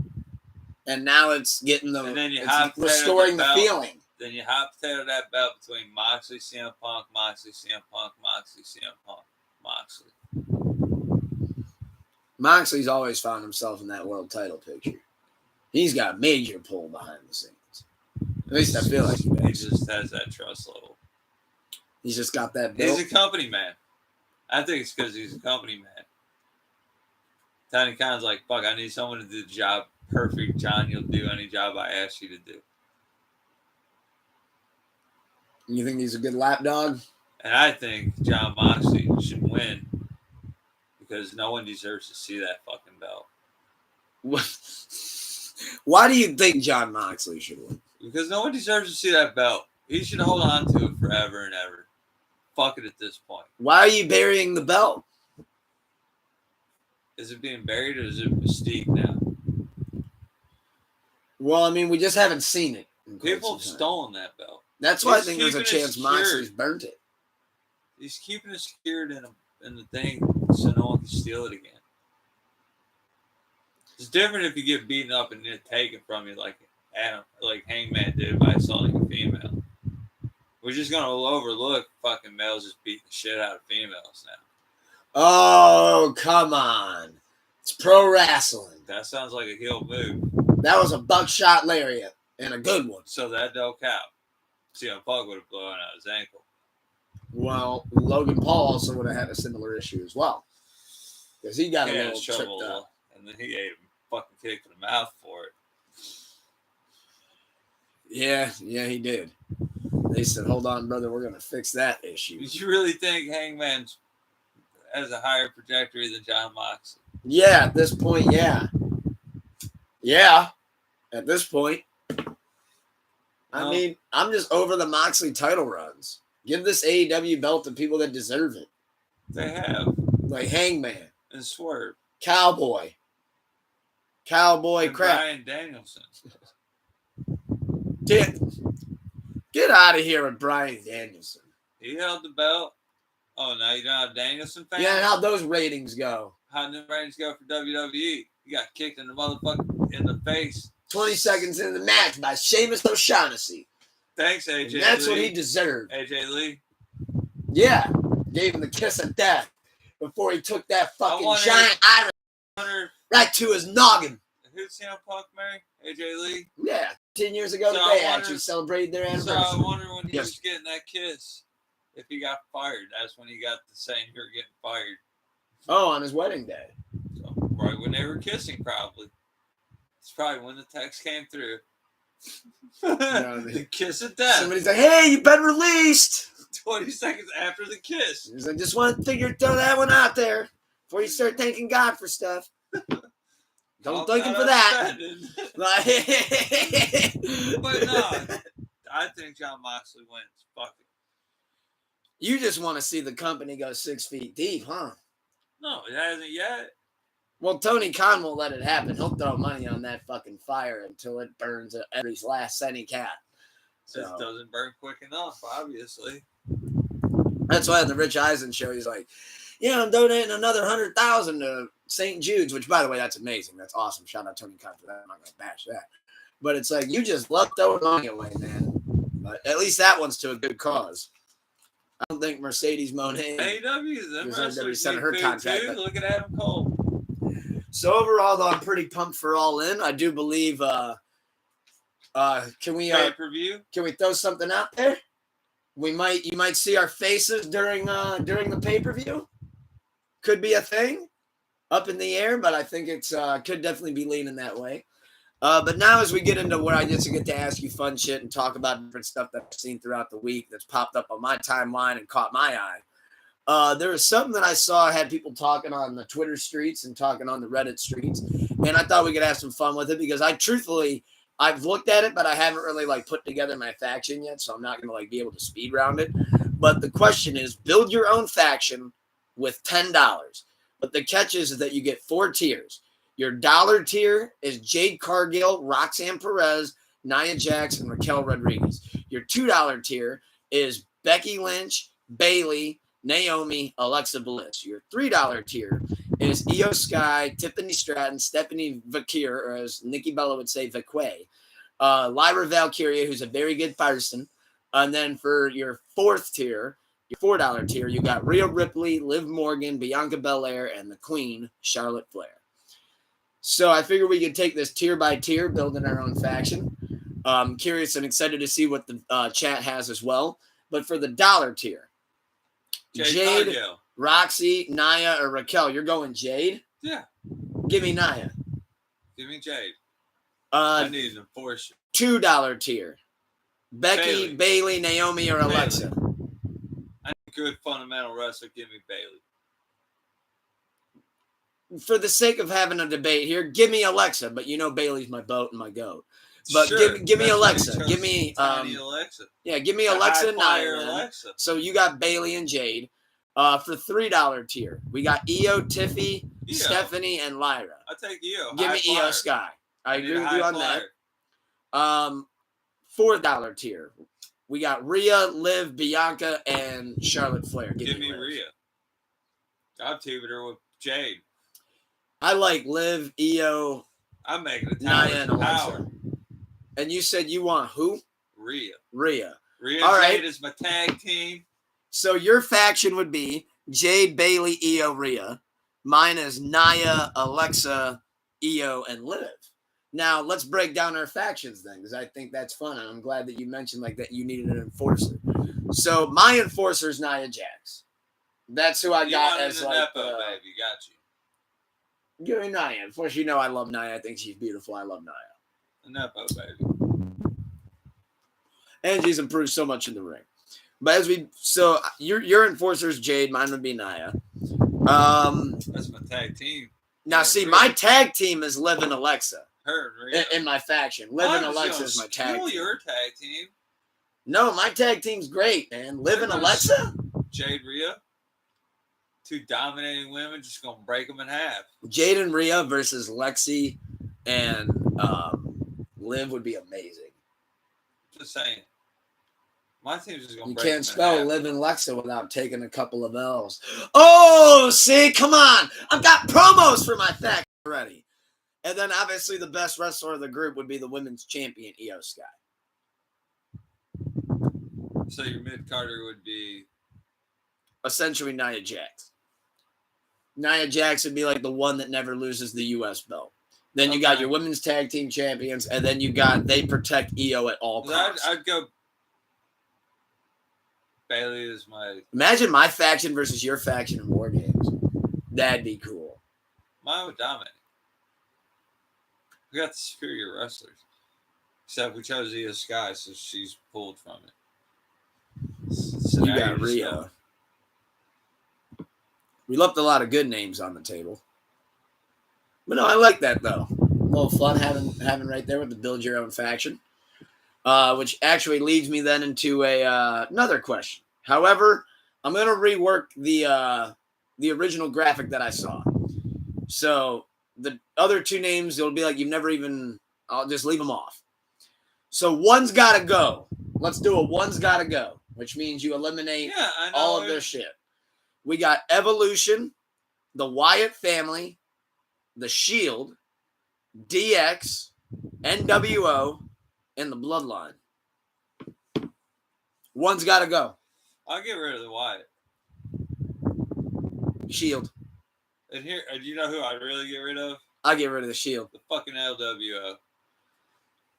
[SPEAKER 1] And now it's getting the,
[SPEAKER 2] and then you
[SPEAKER 1] it's restoring the feeling.
[SPEAKER 2] Then you hot potato that belt between Moxley, CM Punk, Moxley, CM Punk, Moxley, CM Punk, Moxley.
[SPEAKER 1] Moxley's always found himself in that world title picture. He's got a major pull behind the scenes. At least I feel like
[SPEAKER 2] he just has that trust level.
[SPEAKER 1] He's just got that built.
[SPEAKER 2] He's a company man. I think it's because he's a company man. Tony Khan's like, fuck, I need someone to do the job perfect. John, you'll do any job I ask you to do.
[SPEAKER 1] You think he's a good lapdog?
[SPEAKER 2] And I think Jon Moxley should win because no one deserves to see that fucking belt.
[SPEAKER 1] Why do you think Jon Moxley should win?
[SPEAKER 2] Because no one deserves to see that belt. He should hold on to it forever and ever. Fuck it at this point.
[SPEAKER 1] Why are you burying the belt?
[SPEAKER 2] Is it being buried or is it Mystique now?
[SPEAKER 1] Well, I mean, we just haven't seen it.
[SPEAKER 2] People have stolen that belt.
[SPEAKER 1] That's why I think there's a chance Moxley's burnt it.
[SPEAKER 2] He's keeping it secured in the thing so no one can steal it again. It's different if you get beaten up and then taken from you like Hangman did by assaulting a female. We're just gonna overlook fucking males just beating the shit out of females now.
[SPEAKER 1] Oh, come on. It's pro wrestling.
[SPEAKER 2] That sounds like a heel move.
[SPEAKER 1] That was a buckshot lariat and a good one.
[SPEAKER 2] So that don't count. CM Punk would have blown out his ankle.
[SPEAKER 1] Well, Logan Paul also would have had a similar issue as well. Because he got a little tripped up.
[SPEAKER 2] And then he ate a fucking kick in the mouth for it.
[SPEAKER 1] Yeah, he did. They said, hold on, brother, we're going to fix that issue.
[SPEAKER 2] Did you really think Hangman has a higher trajectory than Jon Moxley?
[SPEAKER 1] Yeah, at this point, yeah. Yeah, at this point. I mean, I'm just over the Moxley title runs. Give this AEW belt to people that deserve it.
[SPEAKER 2] They have.
[SPEAKER 1] Like Hangman.
[SPEAKER 2] And Swerve.
[SPEAKER 1] Cowboy
[SPEAKER 2] and
[SPEAKER 1] crap.
[SPEAKER 2] Bryan Danielson.
[SPEAKER 1] Get out of here with Bryan Danielson.
[SPEAKER 2] He held the belt. Oh, now you don't have Danielson fans?
[SPEAKER 1] Yeah, how'd those ratings go?
[SPEAKER 2] How'd the ratings go for WWE? He got kicked in the motherfucker in the face.
[SPEAKER 1] 20 seconds into the match by Sheamus O'Shaughnessy.
[SPEAKER 2] Thanks, AJ
[SPEAKER 1] and that's
[SPEAKER 2] Lee.
[SPEAKER 1] What he deserved.
[SPEAKER 2] AJ Lee?
[SPEAKER 1] Yeah. Gave him the kiss of death before he took that fucking giant iron right to his noggin.
[SPEAKER 2] Who'd CM Punk marry? AJ Lee?
[SPEAKER 1] Yeah. 10 years ago today, actually celebrated their anniversary.
[SPEAKER 2] So I wonder when he was getting that kiss, if he got fired. That's when he got the saying, you're getting fired.
[SPEAKER 1] Oh, on his wedding day.
[SPEAKER 2] So, right when they were kissing, probably. It's probably when the text came through. The kiss of death.
[SPEAKER 1] Somebody's like, hey, you've been released.
[SPEAKER 2] 20 seconds after the kiss.
[SPEAKER 1] He's like, just want to throw that one out there before you start thanking God for stuff. Don't thank him for that.
[SPEAKER 2] But no, I think Jon Moxley wins. Fuck it.
[SPEAKER 1] You just want to see the company go 6 feet deep, huh?
[SPEAKER 2] No, it hasn't yet.
[SPEAKER 1] Well, Tony Khan won't let it happen. He'll throw money on that fucking fire until it burns every last cent he can.
[SPEAKER 2] It doesn't burn quick enough, obviously.
[SPEAKER 1] That's why on the Rich Eisen show, he's like, yeah, I'm donating another $100,000 to St. Jude's, which, by the way, that's amazing. That's awesome. Shout out Tony Khan for that. I'm not going to bash that. But it's like, you just love throwing money away, man. But at least that one's to a good cause. I don't think Mercedes Moné
[SPEAKER 2] sent her contract. Look at Adam Cole.
[SPEAKER 1] So overall, though, I'm pretty pumped for All In. I do believe. Can we
[SPEAKER 2] pay-per-view?
[SPEAKER 1] Can we throw something out there? You might see our faces during the pay-per-view. Could be a thing. up in the air, but I think it's could definitely be leaning that way. But now as we get into where I get to ask you fun shit and talk about different stuff that I've seen throughout the week that's popped up on my timeline and caught my eye. There was something that I saw had people talking on the Twitter streets and talking on the Reddit streets, and I thought we could have some fun with it because I've looked at it, but I haven't really like put together my faction yet, so I'm not gonna like be able to speed round it. But the question is, build your own faction with $10. But the catch is that you get 4 tiers. Your dollar tier is Jade Cargill, Roxanne Perez, Nia Jax, and Raquel Rodriguez. Your $2 tier is Becky Lynch, Bayley, Naomi, Alexa Bliss. Your $3 tier is Io Sky, Tiffany Stratton, Stephanie Vakir, or as Nikki Bella would say, Vakwe, Lyra Valkyria, who's a very good person. And then for your 4th tier, your $4 tier, you got Rhea Ripley, Liv Morgan, Bianca Belair, and the Queen, Charlotte Flair. So I figured we could take this tier by tier, building our own faction. I'm curious and excited to see what the chat has as well. But for the dollar tier, Jade,
[SPEAKER 2] Cargill.
[SPEAKER 1] Roxy, Nia, or Raquel, you're going Jade?
[SPEAKER 2] Yeah.
[SPEAKER 1] Give me Nia.
[SPEAKER 2] Give me Jade. I need an enforcer.
[SPEAKER 1] $2 tier, Becky, Bayley, Naomi, or Alexa.
[SPEAKER 2] I need a good fundamental wrestler. Give me Bayley.
[SPEAKER 1] For the sake of having a debate here, give me Alexa, but you know Bailey's my boat and my goat. But sure, give me Alexa. Give me
[SPEAKER 2] Alexa.
[SPEAKER 1] Yeah, give me Alexa and Nia.
[SPEAKER 2] Alexa.
[SPEAKER 1] So you got Bayley and Jade. For $3 tier, we got Io, Tiffy, Stephanie, and Lyra.
[SPEAKER 2] I'll take Io.
[SPEAKER 1] Give me Io Sky. I agree with you on that. $4 tier, we got Rhea, Liv, Bianca, and Charlotte Flair.
[SPEAKER 2] Give me Rhea. I'll team her with Jade.
[SPEAKER 1] I like Liv, Io,
[SPEAKER 2] I'm making a
[SPEAKER 1] Nia, and Alexa. And you said you want who?
[SPEAKER 2] Rhea.
[SPEAKER 1] Rhea.
[SPEAKER 2] All right. Jade is my tag team.
[SPEAKER 1] So your faction would be Jade, Bayley, Io, Rhea. Mine is Nia, Alexa, Io, and Liv. Now let's break down our factions then, because I think that's fun, and I'm glad that you mentioned like that you needed an enforcer. So my enforcer is Nia Jax. That's who I got as like.
[SPEAKER 2] Nepo, baby. Got you.
[SPEAKER 1] Give me Nia. Of course, you know I love Nia. I think she's beautiful. I love Nia.
[SPEAKER 2] Nepo, baby.
[SPEAKER 1] And she's improved so much in the ring. But so your enforcer's Jade. Mine would be Nia.
[SPEAKER 2] That's my tag team.
[SPEAKER 1] Now, see, my tag team is Liv and Alexa.
[SPEAKER 2] Her and Rhea.
[SPEAKER 1] In my faction. Liv and Alexa is my tag team.
[SPEAKER 2] Your tag team.
[SPEAKER 1] No, my tag team's great, man. Liv and Alexa.
[SPEAKER 2] Jade, Rhea. 2 dominating women, just gonna break them in half.
[SPEAKER 1] Jade and Rhea versus Lexi and Liv would be amazing.
[SPEAKER 2] Just saying. My team's just gonna
[SPEAKER 1] you
[SPEAKER 2] break
[SPEAKER 1] can't
[SPEAKER 2] them
[SPEAKER 1] spell
[SPEAKER 2] in half.
[SPEAKER 1] Liv and Lexa without taking a couple of L's. Oh, see, come on. I've got promos for my faction already. And then obviously the best wrestler of the group would be the women's champion, Io Sky.
[SPEAKER 2] So your mid-carder would be
[SPEAKER 1] essentially Nia Jax. Nia Jax would be like the one that never loses the U.S. belt. Then you got your women's tag team champions, and then you got they protect Io at all costs.
[SPEAKER 2] I'd go Bayley is my.
[SPEAKER 1] Imagine my faction versus your faction in War Games. That'd be cool.
[SPEAKER 2] Mine would dominate. We got the superior wrestlers. Except we chose Io Sky, so she's pulled from it. So
[SPEAKER 1] you got Rhea. We left a lot of good names on the table. But no, I like that, though. A little fun having right there with the build your own faction. Which actually leads me then into another question. However, I'm going to rework the original graphic that I saw. So the other 2 names, it'll be like you've never even, I'll just leave them off. So one's got to go. Let's do a one's got to go, which means you eliminate all of their shit. We got Evolution, the Wyatt family, the Shield, DX, NWO, and the Bloodline. One's got to go.
[SPEAKER 2] I'll get rid of the Wyatt.
[SPEAKER 1] Shield.
[SPEAKER 2] And here, do you know who I'd really get rid of?
[SPEAKER 1] I'll get rid of the Shield.
[SPEAKER 2] The fucking LWO.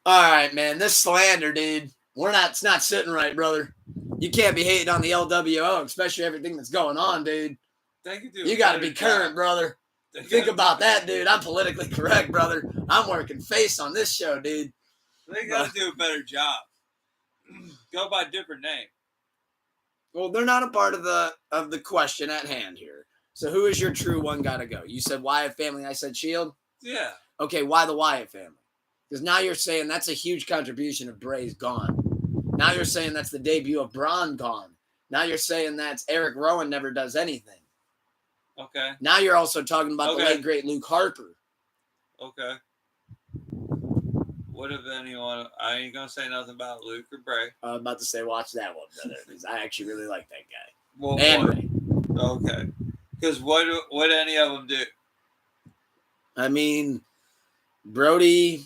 [SPEAKER 1] All right, man. This slander, dude. It's not sitting right, brother. You can't be hating on the LWO, especially everything that's going on, dude.
[SPEAKER 2] Thank you, dude.
[SPEAKER 1] You got to be current, brother. Think about that, dude. I'm politically correct, brother. I'm working face on this show, dude.
[SPEAKER 2] They got to do a better job. Go by a different name.
[SPEAKER 1] Well, they're not a part of the question at hand here. So who is your true one gotta go? You said Wyatt family. I said Shield.
[SPEAKER 2] Yeah.
[SPEAKER 1] Okay, why the Wyatt family? Because now you're saying that's a huge contribution of Bray's gone. Now you're saying that's the debut of Braun gone. Now you're saying that's Eric Rowan never does anything.
[SPEAKER 2] Okay.
[SPEAKER 1] Now you're also talking about the late great Luke Harper.
[SPEAKER 2] Okay. What if anyone? I ain't gonna say nothing about Luke or Bray.
[SPEAKER 1] I'm about to say watch that one, brother, because I actually really like that guy.
[SPEAKER 2] Well,
[SPEAKER 1] and Ray.
[SPEAKER 2] Okay. Because what any of them do?
[SPEAKER 1] I mean, Brody,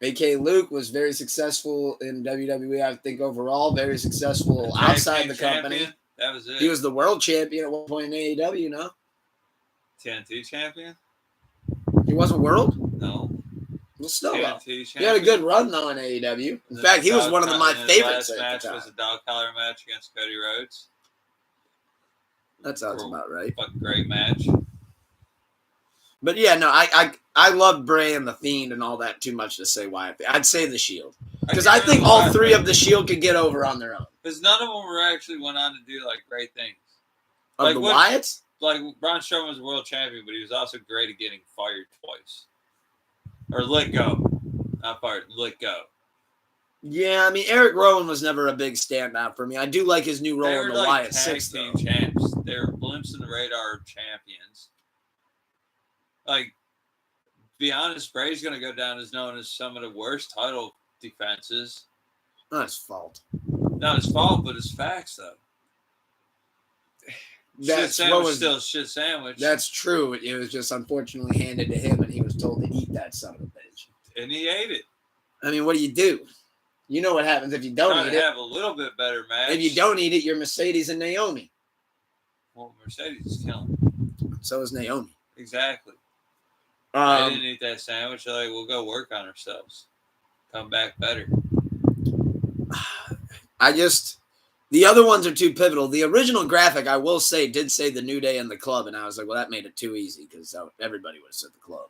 [SPEAKER 1] a.k.a. Luke, was very successful in WWE. I think overall, very successful outside the company.
[SPEAKER 2] Champion? That was it.
[SPEAKER 1] He was the world champion at one point in AEW, you know?
[SPEAKER 2] TNT champion?
[SPEAKER 1] He wasn't world?
[SPEAKER 2] No.
[SPEAKER 1] Well, still,
[SPEAKER 2] TNT
[SPEAKER 1] though.
[SPEAKER 2] champion.
[SPEAKER 1] He had a good run, though, in AEW. In fact, he was one of my favorites at the time.
[SPEAKER 2] Last match was a dog collar match against Cody Rhodes.
[SPEAKER 1] That sounds about right.
[SPEAKER 2] Fucking great match.
[SPEAKER 1] But yeah, no, I love Bray and the Fiend and all that too much to say why. I'd say the Shield. Because I think all three of the Shield could get over on their own.
[SPEAKER 2] Because none of them were actually went on to do like great things.
[SPEAKER 1] Of the Wyatts?
[SPEAKER 2] Like Braun Strowman was world champion, but he was also great at getting fired twice. Or let go. Not fired, let go.
[SPEAKER 1] Yeah, I mean, Eric Rowan was never a big standout for me. I do like his new role in the Wyatt 6, though.
[SPEAKER 2] Champs. They were blimps in the radar champions. Like, to be honest, Bray's going to go down as known as some of the worst title defenses.
[SPEAKER 1] Not his fault.
[SPEAKER 2] Not his fault, but his facts, though. Shit sandwich still shit sandwich.
[SPEAKER 1] That's true. It was just unfortunately handed to him, and he was told to eat that son of a bitch.
[SPEAKER 2] And he ate it.
[SPEAKER 1] I mean, what do? You know what happens if you don't eat it.
[SPEAKER 2] Have a little bit better match.
[SPEAKER 1] If you don't eat it, you're Mercedes and Naomi.
[SPEAKER 2] Well, Mercedes is killing.
[SPEAKER 1] So is Naomi.
[SPEAKER 2] Exactly. They didn't eat that sandwich. They're like, we'll go work on ourselves. Come back better.
[SPEAKER 1] The other ones are too pivotal. The original graphic, I will say, did say the New Day and the club, and I was like, well, that made it too easy because everybody would have said the club.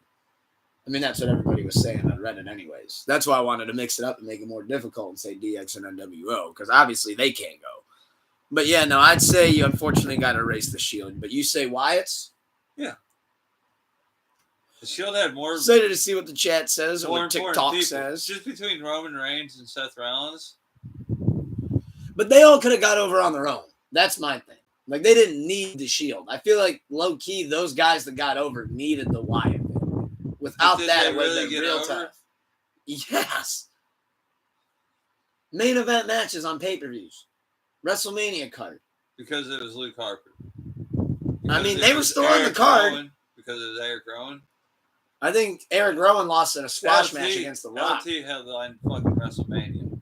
[SPEAKER 1] I mean, that's what everybody was saying on Reddit anyways. That's why I wanted to mix it up and make it more difficult and say DX and NWO because obviously they can't go. But yeah, no, I'd say you unfortunately got to erase the Shield. But you say Wyatt's?
[SPEAKER 2] Yeah. The Shield had more.
[SPEAKER 1] Excited to see what the chat says or what TikTok says.
[SPEAKER 2] Just between Roman Reigns and Seth Rollins.
[SPEAKER 1] But they all could have got over on their own. That's my thing. Like, they didn't need the Shield. I feel like, low-key, those guys that got over needed the Wyatt family. Without that, it would have been real tough. Yes. Main event matches on pay-per-views. WrestleMania card.
[SPEAKER 2] Because it was Luke Harper.
[SPEAKER 1] I mean, they were still on the card.
[SPEAKER 2] Because it was Eric Rowan.
[SPEAKER 1] I think Eric Rowan lost in a squash match against The Rock.
[SPEAKER 2] LT headlined fucking WrestleMania.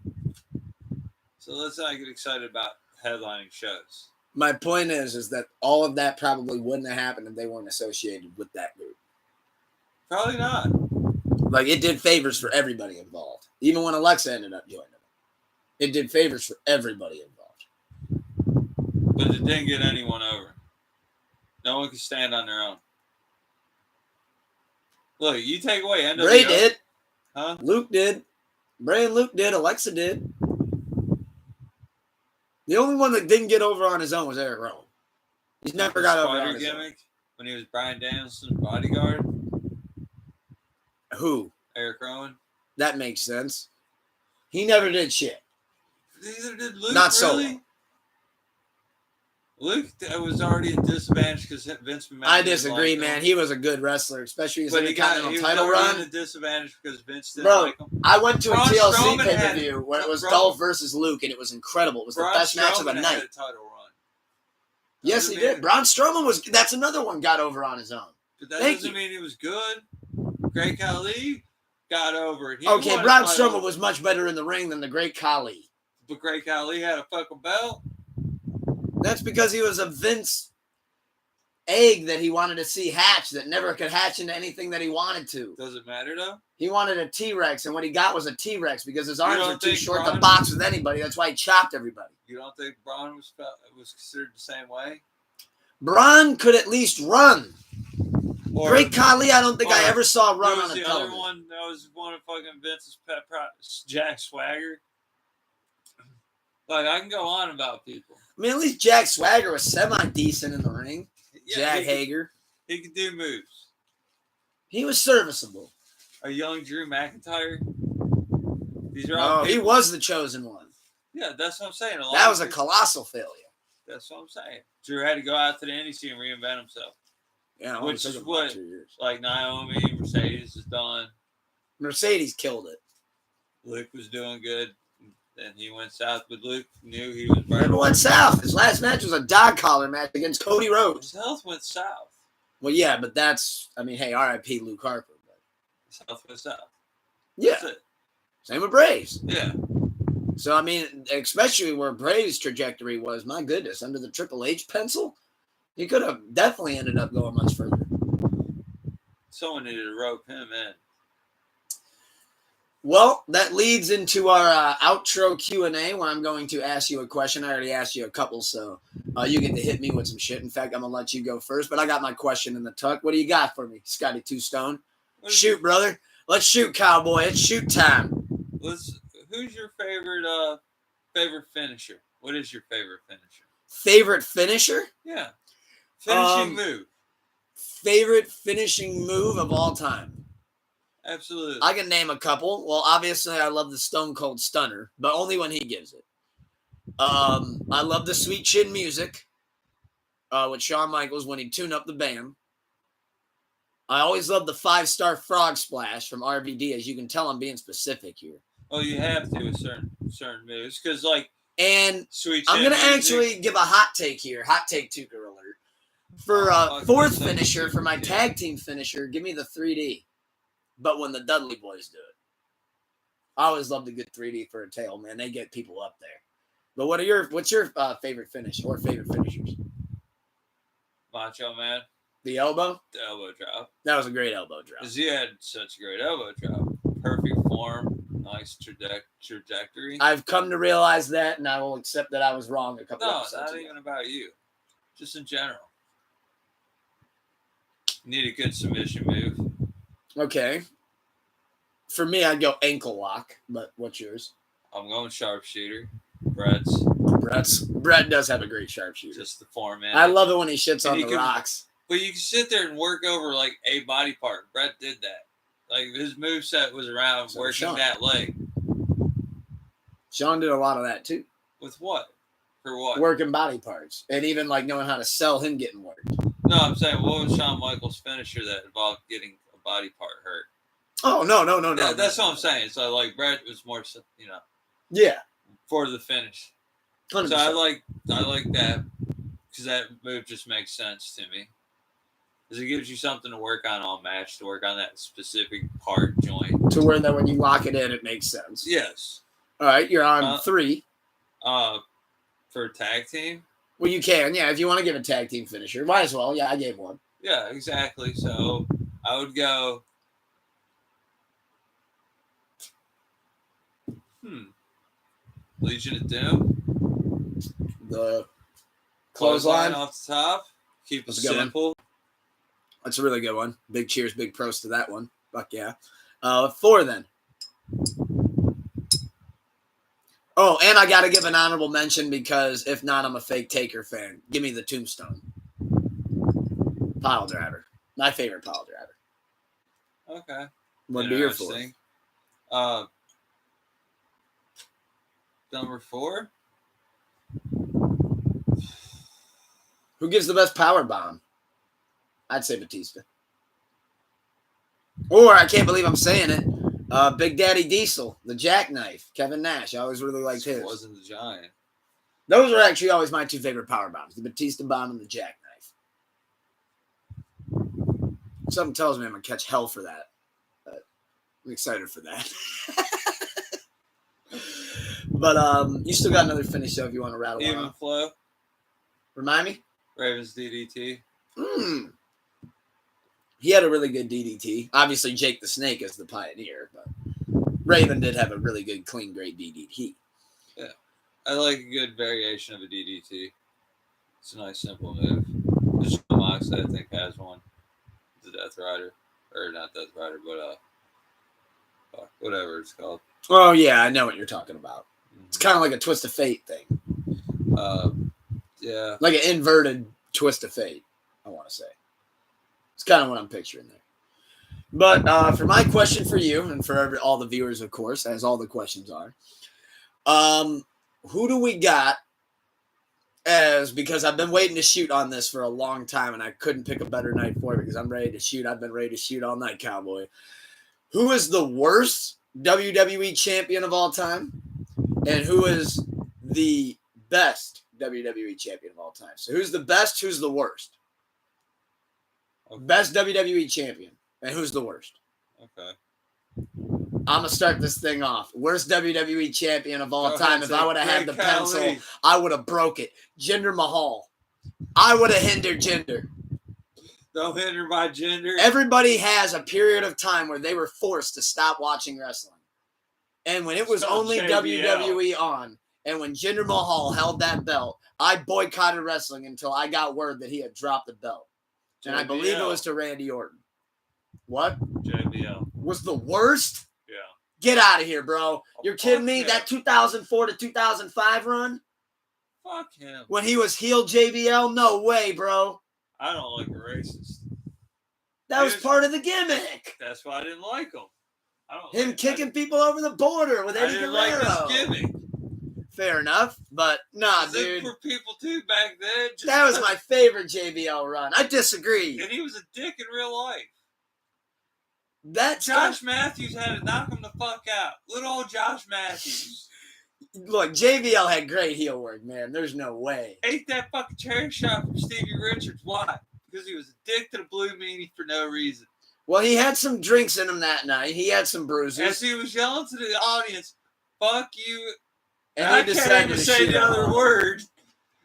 [SPEAKER 2] So let's not get excited about headlining shows.
[SPEAKER 1] My point is that all of that probably wouldn't have happened if they weren't associated with that group.
[SPEAKER 2] Probably not.
[SPEAKER 1] Like, it did favors for everybody involved. Even when Alexa ended up joining them. It did favors for everybody involved.
[SPEAKER 2] But it didn't get anyone over. No one can stand on their own. Look, you take away NWO.
[SPEAKER 1] Bray did.
[SPEAKER 2] Huh?
[SPEAKER 1] Luke did. Bray and Luke did. Alexa did. The only one that didn't get over on his own was Eric Rowan. He's never got over on his gimmick own.
[SPEAKER 2] When he was Bryan Danielson's bodyguard.
[SPEAKER 1] Who?
[SPEAKER 2] Eric Rowan.
[SPEAKER 1] That makes sense. He never did shit.
[SPEAKER 2] Neither did Luke.
[SPEAKER 1] Not
[SPEAKER 2] really?
[SPEAKER 1] solo.
[SPEAKER 2] Luke was already at disadvantage because Vince McMahon.
[SPEAKER 1] I disagree, man. He was a good wrestler, especially his Intercontinental title run.
[SPEAKER 2] He was at a disadvantage because Vince didn't like him.
[SPEAKER 1] I went to a TLC pay-per-view where it was Dolph versus Luke, and it was incredible. It was the best match of the night.
[SPEAKER 2] Had a title run.
[SPEAKER 1] Yes, he did. Braun Strowman was. That's another one got over on his own.
[SPEAKER 2] But that doesn't mean he was good. Great Khali got over.
[SPEAKER 1] Okay, Braun Strowman was much better in the ring than the Great Khali.
[SPEAKER 2] But Great Khali had a fucking belt.
[SPEAKER 1] That's because he was a Vince egg that he wanted to see hatch that never could hatch into anything that he wanted to.
[SPEAKER 2] Does it matter, though?
[SPEAKER 1] He wanted a T-Rex, and what he got was a T-Rex because his arms were too short to box with anybody. That's why he chopped everybody.
[SPEAKER 2] You don't think Braun was considered the same way?
[SPEAKER 1] Braun could at least run. Great Khali, I don't think I ever saw run on a
[SPEAKER 2] the
[SPEAKER 1] television.
[SPEAKER 2] other one that was one of fucking Vince's pet projects, Jack Swagger. Like, I can go on about people.
[SPEAKER 1] I mean, at least Jack Swagger was semi-decent in the ring.
[SPEAKER 2] Yeah,
[SPEAKER 1] Jack Hager.
[SPEAKER 2] He could do moves.
[SPEAKER 1] He was serviceable.
[SPEAKER 2] A young Drew McIntyre. These are all
[SPEAKER 1] he was the chosen one.
[SPEAKER 2] Yeah, that's what I'm saying.
[SPEAKER 1] That was a colossal failure.
[SPEAKER 2] That's what I'm saying. Drew had to go out to the NEC and reinvent himself.
[SPEAKER 1] Yeah,
[SPEAKER 2] which is what
[SPEAKER 1] 2 years.
[SPEAKER 2] Like Naomi, Mercedes has done.
[SPEAKER 1] Mercedes killed it.
[SPEAKER 2] Luke was doing good. Then he went south, but Luke knew he was burning.
[SPEAKER 1] Never went south. His last match was a dog collar match against Cody Rhodes.
[SPEAKER 2] His health went south.
[SPEAKER 1] Well, yeah, but that's, I mean, hey, R.I.P. Luke Harper. But...
[SPEAKER 2] His health went south.
[SPEAKER 1] Yeah.
[SPEAKER 2] That's it.
[SPEAKER 1] Same with Braves.
[SPEAKER 2] Yeah.
[SPEAKER 1] So, I mean, especially where Braves' trajectory was, my goodness, under the Triple H pencil, he could have definitely ended up going much further.
[SPEAKER 2] Someone needed to rope him in.
[SPEAKER 1] Well, that leads into our outro Q&A where I'm going to ask you a question. I already asked you a couple, so you get to hit me with some shit. In fact, I'm going to let you go first, but I got my question in the tuck. What do you got for me, Scotty Two Stone? Shoot, brother. Let's shoot, cowboy. It's shoot time.
[SPEAKER 2] Who's your favorite finisher? What is your favorite finisher?
[SPEAKER 1] Favorite finisher?
[SPEAKER 2] Yeah. Finishing move.
[SPEAKER 1] Favorite finishing move of all time?
[SPEAKER 2] Absolutely.
[SPEAKER 1] I can name a couple. Well, obviously, I love the Stone Cold Stunner, but only when he gives it. I love the Sweet Chin Music with Shawn Michaels when he tuned up the band. I always love the 5-star Frog Splash from RVD. As you can tell, I'm being specific here.
[SPEAKER 2] Oh, you have to with certain moves because, like,
[SPEAKER 1] and
[SPEAKER 2] Sweet Chin
[SPEAKER 1] I'm going to
[SPEAKER 2] music.
[SPEAKER 1] actually give a hot take here. Hot take Tuker alert. For fourth finisher, for my tag team finisher, give me the 3D. But when the Dudley Boys do it, I always love the good 3D for a tail, man. They get people up there. But what's your favorite finish or favorite finishers?
[SPEAKER 2] Macho Man.
[SPEAKER 1] The elbow?
[SPEAKER 2] The elbow drop.
[SPEAKER 1] That was a great elbow drop.
[SPEAKER 2] Because he had such a great elbow drop. Perfect form. Nice trajectory.
[SPEAKER 1] I've come to realize that, and I will accept that I was wrong a couple episodes ago.
[SPEAKER 2] No, not even about you. Just in general. Need a good submission move.
[SPEAKER 1] Okay. For me, I'd go ankle lock, but what's yours?
[SPEAKER 2] I'm going sharpshooter. Brett
[SPEAKER 1] does have a great sharpshooter.
[SPEAKER 2] Just the form, man.
[SPEAKER 1] I love it when he shits on the rocks.
[SPEAKER 2] But you can sit there and work over like a body part. Brett did that. Like his moveset was around working that leg.
[SPEAKER 1] Sean did a lot of that too.
[SPEAKER 2] With what? For what?
[SPEAKER 1] Working body parts. And even like knowing how to sell him getting worked.
[SPEAKER 2] No, I'm saying what was Shawn Michaels' finisher that involved getting a body part hurt?
[SPEAKER 1] Oh, no.
[SPEAKER 2] That's what I'm saying. So like Brett was more,
[SPEAKER 1] yeah,
[SPEAKER 2] for the finish.
[SPEAKER 1] 100%.
[SPEAKER 2] So I like that because that move just makes sense to me. Because it gives you something to work on all match, to work on that specific part joint.
[SPEAKER 1] To where that when you lock it in, it makes sense.
[SPEAKER 2] Yes.
[SPEAKER 1] All right, you're on 3.
[SPEAKER 2] For tag team?
[SPEAKER 1] Well, you can. Yeah, if you want to give a tag team finisher. Might as well. Yeah, I gave one.
[SPEAKER 2] Yeah, exactly. So I would go... Legion of Doom.
[SPEAKER 1] The clothesline
[SPEAKER 2] off the top. Keep it simple.
[SPEAKER 1] That's a really good one. Big cheers, big pros to that one. Fuck yeah. 4 then. Oh, and I got to give an honorable mention because if not, I'm a fake Taker fan. Give me the Tombstone. Pile driver. My favorite pile driver.
[SPEAKER 2] Okay.
[SPEAKER 1] What would be your 4th?
[SPEAKER 2] Number 4?
[SPEAKER 1] Who gives the best power bomb? I'd say Batista. Or, I can't believe I'm saying it, Big Daddy Diesel, the Jackknife, Kevin Nash. I always really liked his.
[SPEAKER 2] Wasn't the Giant.
[SPEAKER 1] Those are actually always my 2 favorite power bombs, the Batista bomb and the Jackknife. Something tells me I'm going to catch hell for that. But I'm excited for that. But you still got another finish, though, if you want to rattle it
[SPEAKER 2] Even
[SPEAKER 1] off.
[SPEAKER 2] flow.
[SPEAKER 1] Remind me?
[SPEAKER 2] Raven's DDT.
[SPEAKER 1] He had a really good DDT. Obviously, Jake the Snake is the pioneer, but Raven did have a really good, clean, great DDT.
[SPEAKER 2] Yeah. I like a good variation of a DDT. It's a nice, simple move. Just Moxley, I think, has one. The Death Rider, or not Death Rider, but whatever it's called.
[SPEAKER 1] Oh yeah, I know what you're talking about. It's kind of like a Twist of Fate thing.
[SPEAKER 2] Yeah,
[SPEAKER 1] like an inverted Twist of Fate. I want to say it's kind of what I'm picturing there. But for my question for you, and for all the viewers, of course, as all the questions are, who do we got? Because I've been waiting to shoot on this for a long time, and I couldn't pick a better night for it because I'm ready to shoot. I've been ready to shoot all night, Cowboy. Who is the worst WWE champion of all time, and who is the best WWE champion of all time? So who's the best? Who's the worst?
[SPEAKER 2] okay.
[SPEAKER 1] Best WWE champion, and who's the worst?
[SPEAKER 2] Okay.
[SPEAKER 1] I'm going to start this thing off. Worst WWE champion of all time. If I would have had the pencil,
[SPEAKER 2] Khali.
[SPEAKER 1] I would have broke it. Jinder Mahal. I would have hindered Jinder.
[SPEAKER 2] Don't hinder my gender.
[SPEAKER 1] Everybody has a period of time where they were forced to stop watching wrestling. And when it was only WWE on, and when Jinder Mahal held that belt, I boycotted wrestling until I got word that he had dropped the belt. And I believe it was to Randy Orton. What?
[SPEAKER 2] JBL.
[SPEAKER 1] Was the worst?
[SPEAKER 2] Yeah.
[SPEAKER 1] Get out of here, bro. You're kidding me?
[SPEAKER 2] him.
[SPEAKER 1] That 2004 to 2005 run?
[SPEAKER 2] Fuck him.
[SPEAKER 1] When he was heel JBL? No way, bro.
[SPEAKER 2] I don't like a racist.
[SPEAKER 1] That was part of the gimmick.
[SPEAKER 2] That's why I didn't like him.
[SPEAKER 1] Him kicking people over the border with Eddie Guerrero.
[SPEAKER 2] I didn't like this gimmick.
[SPEAKER 1] Fair enough, but nah, dude.
[SPEAKER 2] For people too back then.
[SPEAKER 1] That was my favorite JBL run. I disagree.
[SPEAKER 2] And he was a dick in real life.
[SPEAKER 1] That's
[SPEAKER 2] Josh Matthews had to knock him the fuck out. Little old Josh Matthews.
[SPEAKER 1] Look, JBL had great heel work, man. There's no way.
[SPEAKER 2] Ate that fucking chair shot from Stevie Richards. Why? Because he was a dick to the Blue Meanie for no reason.
[SPEAKER 1] Well, he had some drinks in him that night. He had some bruises.
[SPEAKER 2] As he was yelling to the audience, fuck you.
[SPEAKER 1] And
[SPEAKER 2] I
[SPEAKER 1] he
[SPEAKER 2] can't
[SPEAKER 1] decided
[SPEAKER 2] even
[SPEAKER 1] to
[SPEAKER 2] say
[SPEAKER 1] shoot
[SPEAKER 2] the other
[SPEAKER 1] him.
[SPEAKER 2] word.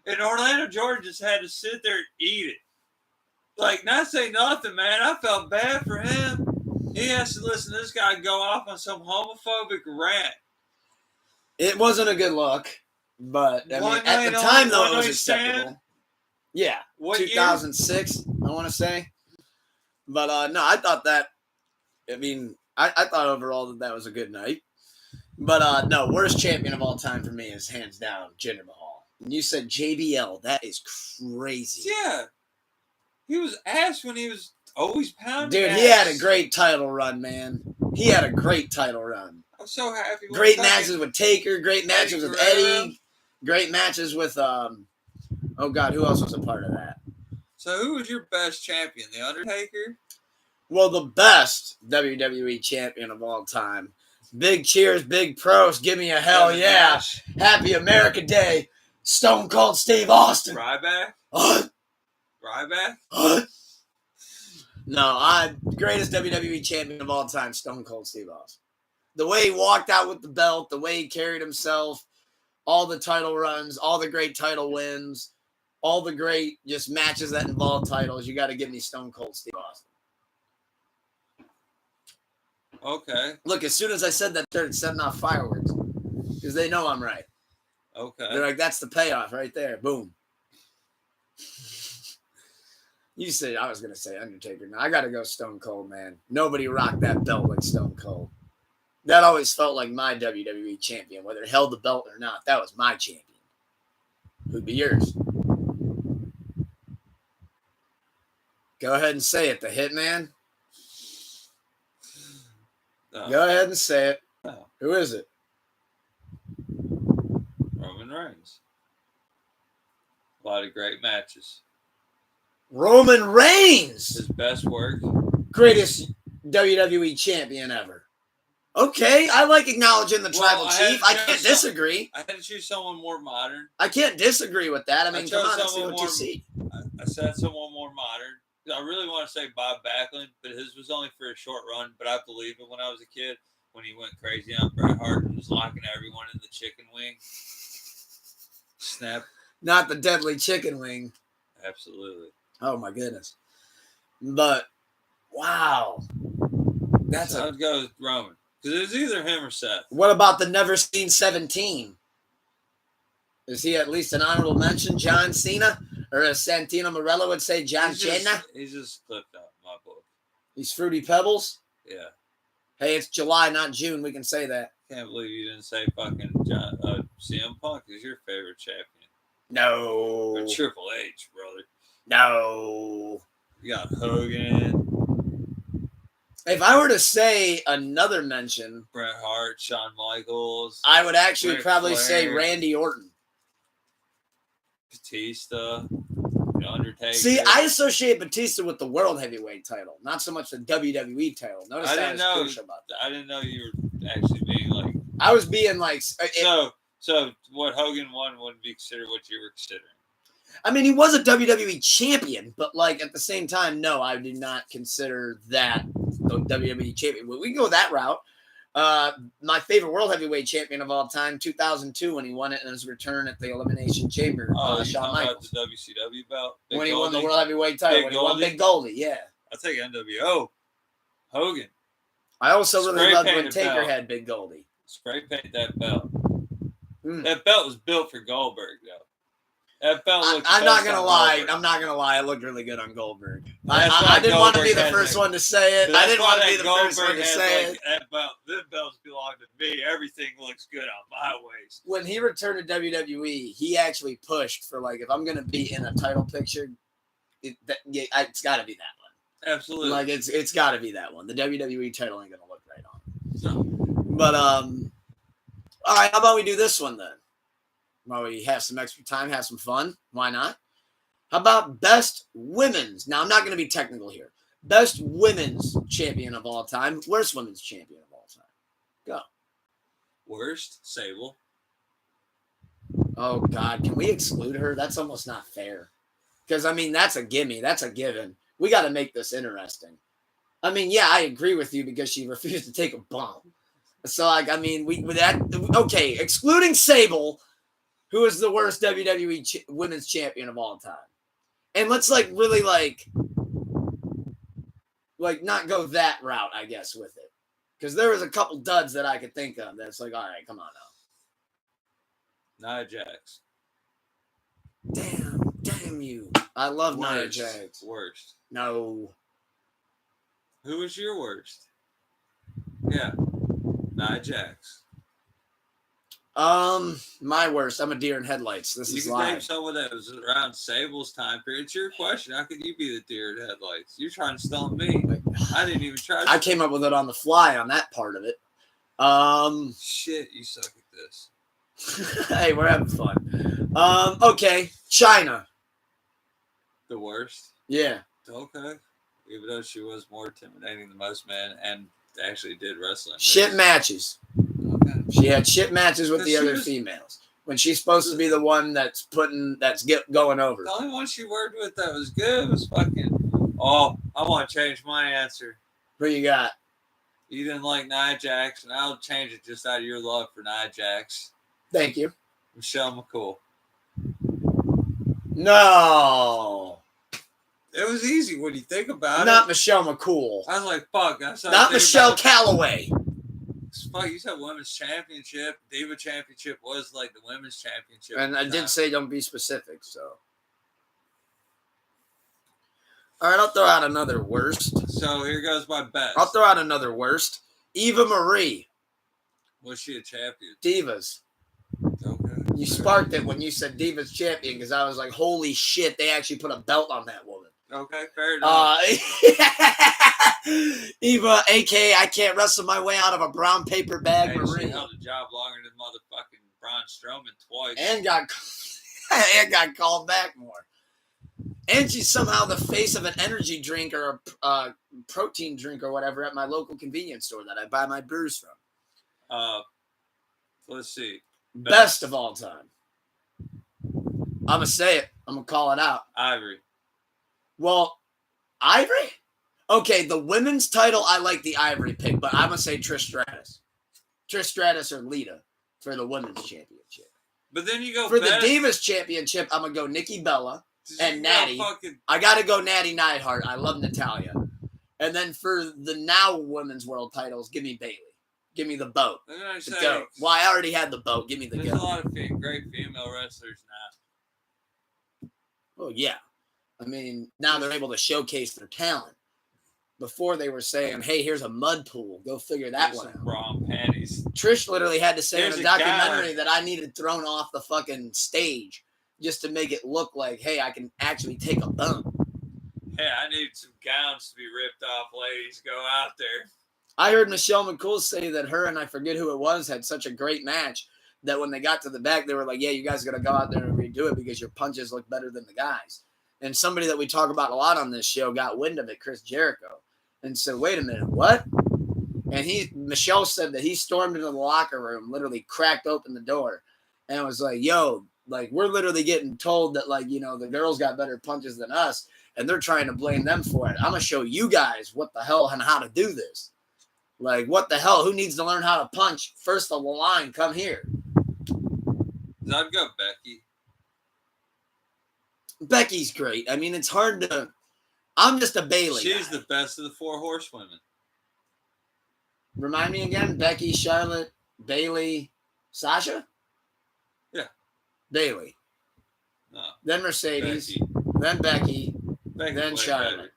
[SPEAKER 2] And Orlando Jordan just had to sit there and eat it. Like, not say nothing, man. I felt bad for him. He has to listen to this guy go off on some homophobic rant.
[SPEAKER 1] It wasn't a good look, but I mean, at the time, though, it was acceptable. Yeah, 2006, I want to say. But no, I thought that. I mean, I thought overall that was a good night. But no, worst champion of all time for me is hands down Jinder Mahal. And you said JBL. That is crazy.
[SPEAKER 2] Yeah, he was ass when he was always pounding.
[SPEAKER 1] Dude, he had a great title run, man. He had a great title run.
[SPEAKER 2] I'm so happy.
[SPEAKER 1] Great matches with Taker. Great matches with Eddie. Great matches with oh God, who else was a part of that?
[SPEAKER 2] So who was your best champion? The Undertaker?
[SPEAKER 1] Well, the best WWE champion of all time. Big cheers, big pros. Give me a hell yeah. Happy America Day. Stone Cold Steve Austin.
[SPEAKER 2] Ryback? Ryback?
[SPEAKER 1] No, greatest WWE champion of all time, Stone Cold Steve Austin. The way he walked out with the belt, the way he carried himself, all the title runs, all the great title wins, all the great just matches that involve titles. You got to give me Stone Cold Steve Austin.
[SPEAKER 2] Okay.
[SPEAKER 1] Look, as soon as I said that, they started setting off fireworks because they know I'm right.
[SPEAKER 2] Okay.
[SPEAKER 1] They're like, that's the payoff right there. Boom. You said I was going to say Undertaker. Now, I got to go Stone Cold, man. Nobody rocked that belt like Stone Cold. That always felt like my WWE champion, whether it held the belt or not. That was my champion. Who'd be yours? Go ahead and say it. The Hitman?
[SPEAKER 2] No.
[SPEAKER 1] Go ahead and say it.
[SPEAKER 2] No.
[SPEAKER 1] Who is it?
[SPEAKER 2] Roman Reigns. A lot of great matches.
[SPEAKER 1] Roman Reigns!
[SPEAKER 2] His best work.
[SPEAKER 1] Greatest WWE champion ever. Okay, I like acknowledging the tribal chief. I can't disagree.
[SPEAKER 2] I had to choose someone more modern.
[SPEAKER 1] I can't disagree with that. I mean, come on, let's see what you see.
[SPEAKER 2] I said someone more modern. I really want to say Bob Backlund, but his was only for a short run. But I believe it when I was a kid, when he went crazy on Bret Hart and was locking everyone in the chicken wing. Snap.
[SPEAKER 1] Not the deadly chicken wing.
[SPEAKER 2] Absolutely.
[SPEAKER 1] Oh, my goodness. But, wow.
[SPEAKER 2] So I'd go with Roman. Because it was either him or Seth.
[SPEAKER 1] What about the Never Seen 17? Is he at least an honorable mention? John Cena? Or as Santino Marella would say, John Cena?
[SPEAKER 2] He's just clipped out in my book.
[SPEAKER 1] These Fruity Pebbles.
[SPEAKER 2] Yeah.
[SPEAKER 1] Hey, it's July, not June. We can say that.
[SPEAKER 2] Can't believe you didn't say fucking CM Punk is your favorite champion.
[SPEAKER 1] No.
[SPEAKER 2] Or Triple H, brother.
[SPEAKER 1] No.
[SPEAKER 2] You got Hogan.
[SPEAKER 1] If I were to say another mention,
[SPEAKER 2] Bret Hart, Shawn Michaels.
[SPEAKER 1] I would actually
[SPEAKER 2] Ric
[SPEAKER 1] probably
[SPEAKER 2] Flair,
[SPEAKER 1] say Randy Orton.
[SPEAKER 2] Batista. Undertaker.
[SPEAKER 1] See, I associate Batista with the World Heavyweight title, not so much the WWE title. Notice that is crucial about that.
[SPEAKER 2] I didn't know you were actually being like.
[SPEAKER 1] I was being like.
[SPEAKER 2] So what Hogan won wouldn't be considered what you were considering.
[SPEAKER 1] I mean, he was a WWE champion, but like at the same time, no, I did not consider that the WWE champion. Well, we can go that route. My favorite World Heavyweight champion of all time, 2002, when he won it in his return at the Elimination Chamber. Shawn Michaels.
[SPEAKER 2] About the WCW belt?
[SPEAKER 1] When he won the World Heavyweight title. When he won Big Goldie, yeah.
[SPEAKER 2] I take NWO. Hogan.
[SPEAKER 1] I also really loved when Taker had Big Goldie.
[SPEAKER 2] Spray paint that belt. That belt was built for Goldberg, though. That belt looked
[SPEAKER 1] I'm not gonna lie.
[SPEAKER 2] Goldberg.
[SPEAKER 1] I'm not gonna lie. It looked really good on Goldberg. I didn't want to be the first one to say it. I didn't want to be the first one to say it.
[SPEAKER 2] That belt, them belts belong to me. Everything looks good on my waist.
[SPEAKER 1] When he returned to WWE, he actually pushed for like, if I'm gonna be in a title picture, it's got to be that one.
[SPEAKER 2] Absolutely.
[SPEAKER 1] Like it's got to be that one. The WWE title ain't gonna look right on it.
[SPEAKER 2] No.
[SPEAKER 1] But all right. How about we do this one then? While we have some extra time, have some fun. Why not? How about best women's? Now, I'm not going to be technical here. Best women's champion of all time. Worst women's champion of all time. Go.
[SPEAKER 2] Worst? Sable.
[SPEAKER 1] Oh, God. Can we exclude her? That's almost not fair. Because, I mean, that's a gimme. That's a given. We got to make this interesting. I mean, yeah, I agree with you because she refused to take a bump. So, like, I mean, okay, excluding Sable, who is the worst WWE women's champion of all time. And let's like really like not go that route, I guess, with it. Because there was a couple duds that I could think of that's like, all right, come on now.
[SPEAKER 2] Nia Jax.
[SPEAKER 1] Damn you. I love Nia Jax.
[SPEAKER 2] Worst.
[SPEAKER 1] No.
[SPEAKER 2] Who was your worst? Yeah. Nia Jax.
[SPEAKER 1] My worst. I'm a deer in headlights. This is live. You can
[SPEAKER 2] name someone that was around Sable's time period. It's your question. How could you be the deer in headlights? You're trying to stump me. I didn't even try.
[SPEAKER 1] I came up with it on the fly on that part of it.
[SPEAKER 2] Shit, you suck at this.
[SPEAKER 1] Hey, we're having fun. Okay, China.
[SPEAKER 2] The worst.
[SPEAKER 1] Yeah.
[SPEAKER 2] Okay. Even though she was more intimidating than most men and actually did wrestling.
[SPEAKER 1] Shit matches. She had shit matches with the other females when she's supposed to be the one that's going over.
[SPEAKER 2] The only one she worked with that was good was fucking. Oh, I want to change my answer.
[SPEAKER 1] Who you got?
[SPEAKER 2] You didn't like Nia Jax, and I'll change it just out of your love for Nia Jax.
[SPEAKER 1] Thank you.
[SPEAKER 2] Michelle McCool.
[SPEAKER 1] No.
[SPEAKER 2] It was easy when you think about it.
[SPEAKER 1] Not Michelle McCool.
[SPEAKER 2] I was like, fuck.
[SPEAKER 1] Not Michelle Calloway.
[SPEAKER 2] Fuck, you said women's championship. Diva championship was like the women's championship.
[SPEAKER 1] And I did say don't be specific, so. All right, I'll throw out another worst.
[SPEAKER 2] So here goes my best.
[SPEAKER 1] I'll throw out another worst. Eva Marie.
[SPEAKER 2] Was she a champion?
[SPEAKER 1] Divas.
[SPEAKER 2] Okay.
[SPEAKER 1] You sparked it when you said Divas champion because I was like, holy shit, they actually put a belt on that woman.
[SPEAKER 2] Okay, fair enough.
[SPEAKER 1] Eva, a.k.a. I can't wrestle my way out of a brown paper bag.
[SPEAKER 2] Marie. She held a job longer than motherfucking Braun Strowman twice.
[SPEAKER 1] And got called back more. And she's somehow the face of an energy drink or a protein drink or whatever at my local convenience store that I buy my brews from.
[SPEAKER 2] Let's see.
[SPEAKER 1] Best of all time. I'm going to say it. I'm going to call it out.
[SPEAKER 2] Ivory.
[SPEAKER 1] Well, Ivory? Okay, the women's title, I like the Ivory pick, but I'm going to say Trish Stratus. Trish Stratus or Lita for the women's championship.
[SPEAKER 2] But then you go
[SPEAKER 1] for the Divas championship, I'm going to go Nikki Bella and Natty. I got to go Natty Neidhart. I love Natalia. And then for the now women's world titles, give me Bayley. Give me the boat. The goat. Well, I already had the boat. Give me the goat.
[SPEAKER 2] There's a lot of great female wrestlers now.
[SPEAKER 1] Oh, yeah. I mean, now they're able to showcase their talent. before they were saying, hey, here's a mud pool. Go figure that one out.
[SPEAKER 2] Wrong panties.
[SPEAKER 1] Trish literally had to say
[SPEAKER 2] There's
[SPEAKER 1] in
[SPEAKER 2] a
[SPEAKER 1] a documentary
[SPEAKER 2] guy.
[SPEAKER 1] that I needed thrown off the fucking stage just to make it look like, hey, I can actually take a bump.
[SPEAKER 2] Hey, I need some gowns to be ripped off, ladies. Go out there.
[SPEAKER 1] I heard Michelle McCool say that her and I forget who it was had such a great match that when they got to the back, they were like, yeah, you guys got to go out there and redo it because your punches look better than the guys. And somebody that we talk about a lot on this show got wind of it, Chris Jericho, and said, wait a minute, what? And Michelle said that he stormed into the locker room, literally cracked open the door, and was like, yo, like, we're literally getting told that, like, you know, the girls got better punches than us, and they're trying to blame them for it. I'm going to show you guys what the hell and how to do this. Like, what the hell? Who needs to learn how to punch? First of the line, come here.
[SPEAKER 2] I'd go Becky.
[SPEAKER 1] Becky's great. I mean, it's hard to... I'm just a Bayley
[SPEAKER 2] She's
[SPEAKER 1] guy.
[SPEAKER 2] the best of the 4 horsewomen.
[SPEAKER 1] Remind me again. Becky, Charlotte, Bayley, Sasha?
[SPEAKER 2] Yeah.
[SPEAKER 1] Bayley.
[SPEAKER 2] No.
[SPEAKER 1] Then Mercedes.
[SPEAKER 2] Becky.
[SPEAKER 1] Then Becky.
[SPEAKER 2] Becky's
[SPEAKER 1] Then
[SPEAKER 2] way
[SPEAKER 1] Charlotte.
[SPEAKER 2] better.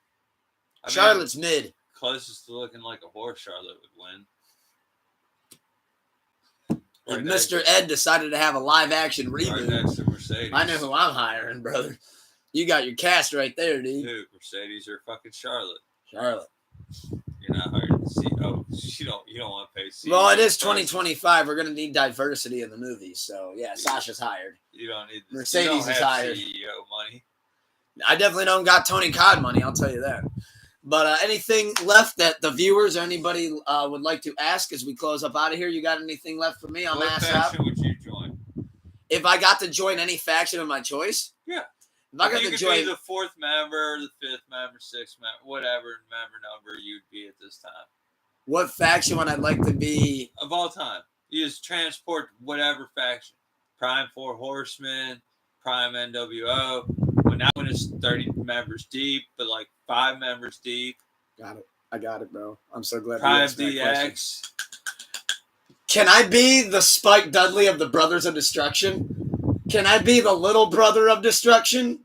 [SPEAKER 2] I mean,
[SPEAKER 1] Charlotte's mid.
[SPEAKER 2] closest to looking like a horse, Charlotte would win.
[SPEAKER 1] If
[SPEAKER 2] Right
[SPEAKER 1] Mr.
[SPEAKER 2] next-
[SPEAKER 1] Ed decided to have a live-action
[SPEAKER 2] Right
[SPEAKER 1] reboot,
[SPEAKER 2] next to Mercedes.
[SPEAKER 1] I know who I'm hiring, brother. You got your cast right there, dude.
[SPEAKER 2] Dude, Mercedes or fucking Charlotte.
[SPEAKER 1] Charlotte.
[SPEAKER 2] You're not hired to see. Oh, you don't want to pay.
[SPEAKER 1] Well, it is
[SPEAKER 2] first.
[SPEAKER 1] 2025. We're going to need diversity in the movies. So, yeah, Sasha's hired.
[SPEAKER 2] You don't need.
[SPEAKER 1] Mercedes
[SPEAKER 2] you don't
[SPEAKER 1] is
[SPEAKER 2] have
[SPEAKER 1] hired.
[SPEAKER 2] CEO money.
[SPEAKER 1] I definitely don't got Tony Khan money, I'll tell you that. But anything left that the viewers or anybody would like to ask as we close up out of here? You got anything left for me? I'm
[SPEAKER 2] What
[SPEAKER 1] asked out.
[SPEAKER 2] faction would you join?
[SPEAKER 1] If I got to join any faction of my choice?
[SPEAKER 2] Yeah.
[SPEAKER 1] If I got
[SPEAKER 2] you
[SPEAKER 1] to
[SPEAKER 2] could
[SPEAKER 1] join...
[SPEAKER 2] be the 4th member, the 5th member, 6th member, whatever member number you'd be at this time.
[SPEAKER 1] What faction would I like to be?
[SPEAKER 2] Of all time. You just transport whatever faction. Prime 4 Horsemen, Prime NWO. When that one is 30 members deep, but like 5 members deep.
[SPEAKER 1] Got it. I got it, bro. I'm so glad you
[SPEAKER 2] Prime
[SPEAKER 1] asked that question.
[SPEAKER 2] DX.
[SPEAKER 1] Can I be the Spike Dudley of the Brothers of Destruction? Can I be the little brother of destruction?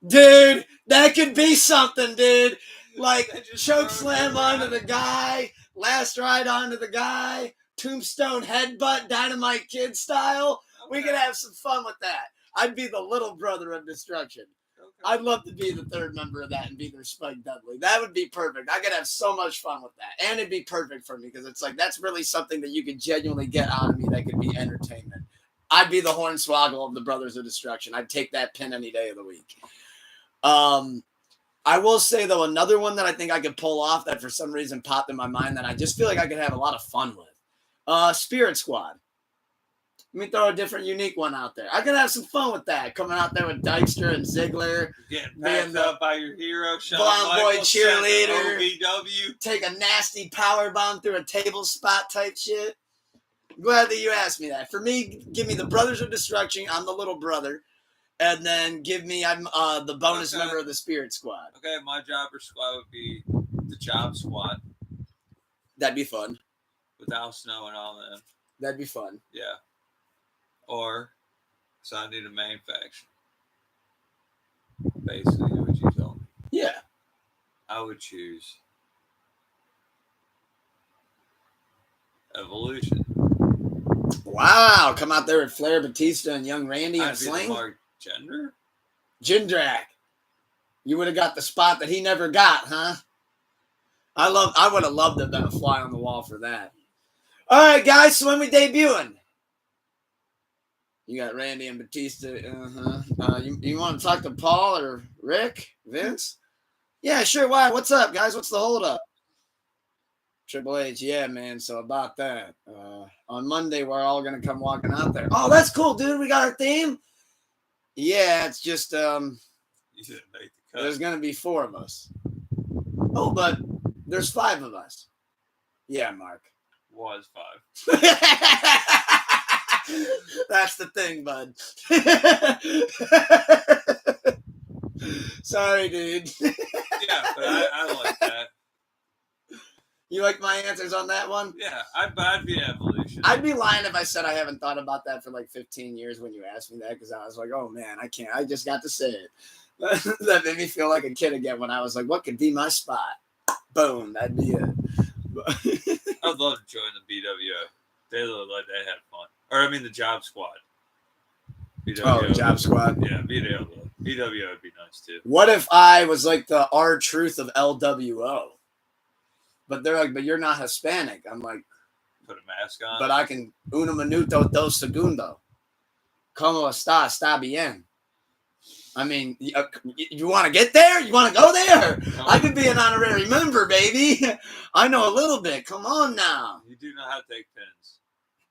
[SPEAKER 1] Dude, that could be something, dude. Like, choke slam onto the guy, last ride onto the guy, tombstone headbutt, Dynamite Kid style. We could have some fun with that. I'd be the little brother of destruction.
[SPEAKER 2] Okay.
[SPEAKER 1] I'd love to be the 3rd member of that and be their Spike Dudley. That would be perfect. I could have so much fun with that. And it'd be perfect for me because it's like, that's really something that you could genuinely get out of me that could be entertainment. I'd be the Hornswoggle of the Brothers of Destruction. I'd take that pin any day of the week. I will say, though, another one that I think I could pull off that for some reason popped in my mind that I just feel like I could have a lot of fun with. Spirit Squad. Let me throw a different, unique one out there. I could have some fun with that. Coming out there with Dykstra and Ziggler.
[SPEAKER 2] Getting
[SPEAKER 1] being
[SPEAKER 2] backed
[SPEAKER 1] the
[SPEAKER 2] up by your hero, Shawn
[SPEAKER 1] blonde boy
[SPEAKER 2] Michaels,
[SPEAKER 1] cheerleader.
[SPEAKER 2] OVW.
[SPEAKER 1] Take a nasty power bomb through a table spot type shit. Glad that you asked me that. For me, give me the Brothers of Destruction. I'm the little brother. And then I'm the bonus member of the Spirit Squad.
[SPEAKER 2] Okay, my jobber squad would be the Job Squad
[SPEAKER 1] That'd be fun.
[SPEAKER 2] with Al Snow and all them.
[SPEAKER 1] That'd be fun.
[SPEAKER 2] Yeah. Or, so I need a main faction. Basically, what you told me.
[SPEAKER 1] Yeah.
[SPEAKER 2] I would choose Evolution.
[SPEAKER 1] Wow. Come out there with Flair, Batista, and Young Randy and
[SPEAKER 2] I'd be the
[SPEAKER 1] Sling.
[SPEAKER 2] Mark Gender.
[SPEAKER 1] Jindrak. You would have got the spot that he never got, huh? I would have loved to have been a fly on the wall for that. All right, guys. So when we debuting? You got Randy and Batista. You want to talk to Paul or Rick? Vince? Yeah, sure. Why? What's up, guys? What's the holdup? Triple H, yeah, man. So about that. On Monday, we're all going to come walking out there. Oh, that's cool, dude. We got our theme? Yeah, it's just
[SPEAKER 2] You didn't make the cut.
[SPEAKER 1] there's going to be 4 of us. Oh, but there's 5 of us. Yeah, Mark.
[SPEAKER 2] Was 5.
[SPEAKER 1] That's the thing, bud. Sorry, dude.
[SPEAKER 2] Yeah, but I like that.
[SPEAKER 1] You like my answers on that one?
[SPEAKER 2] Yeah, I'd be Evolution.
[SPEAKER 1] I'd be lying if I said I haven't thought about that for like 15 years when you asked me that, because I was like, oh man, I can't. I just got to say it. That made me feel like a kid again when I was like, what could be my spot? Boom, that'd be it.
[SPEAKER 2] I'd love to join the BWO. They look like they had fun. Or I mean the Job Squad.
[SPEAKER 1] BWO, Job Squad.
[SPEAKER 2] Yeah, BWO would be nice too.
[SPEAKER 1] What if I was like the R-Truth of LWO? But they're like, but you're not Hispanic. I'm like,
[SPEAKER 2] put a mask on.
[SPEAKER 1] But I can uno minuto dos segundo. Como está bien. I mean, you want to get there? You want to go there? No. I could be an honorary member, baby. I know a little bit. Come on now.
[SPEAKER 2] You do know how to take pins.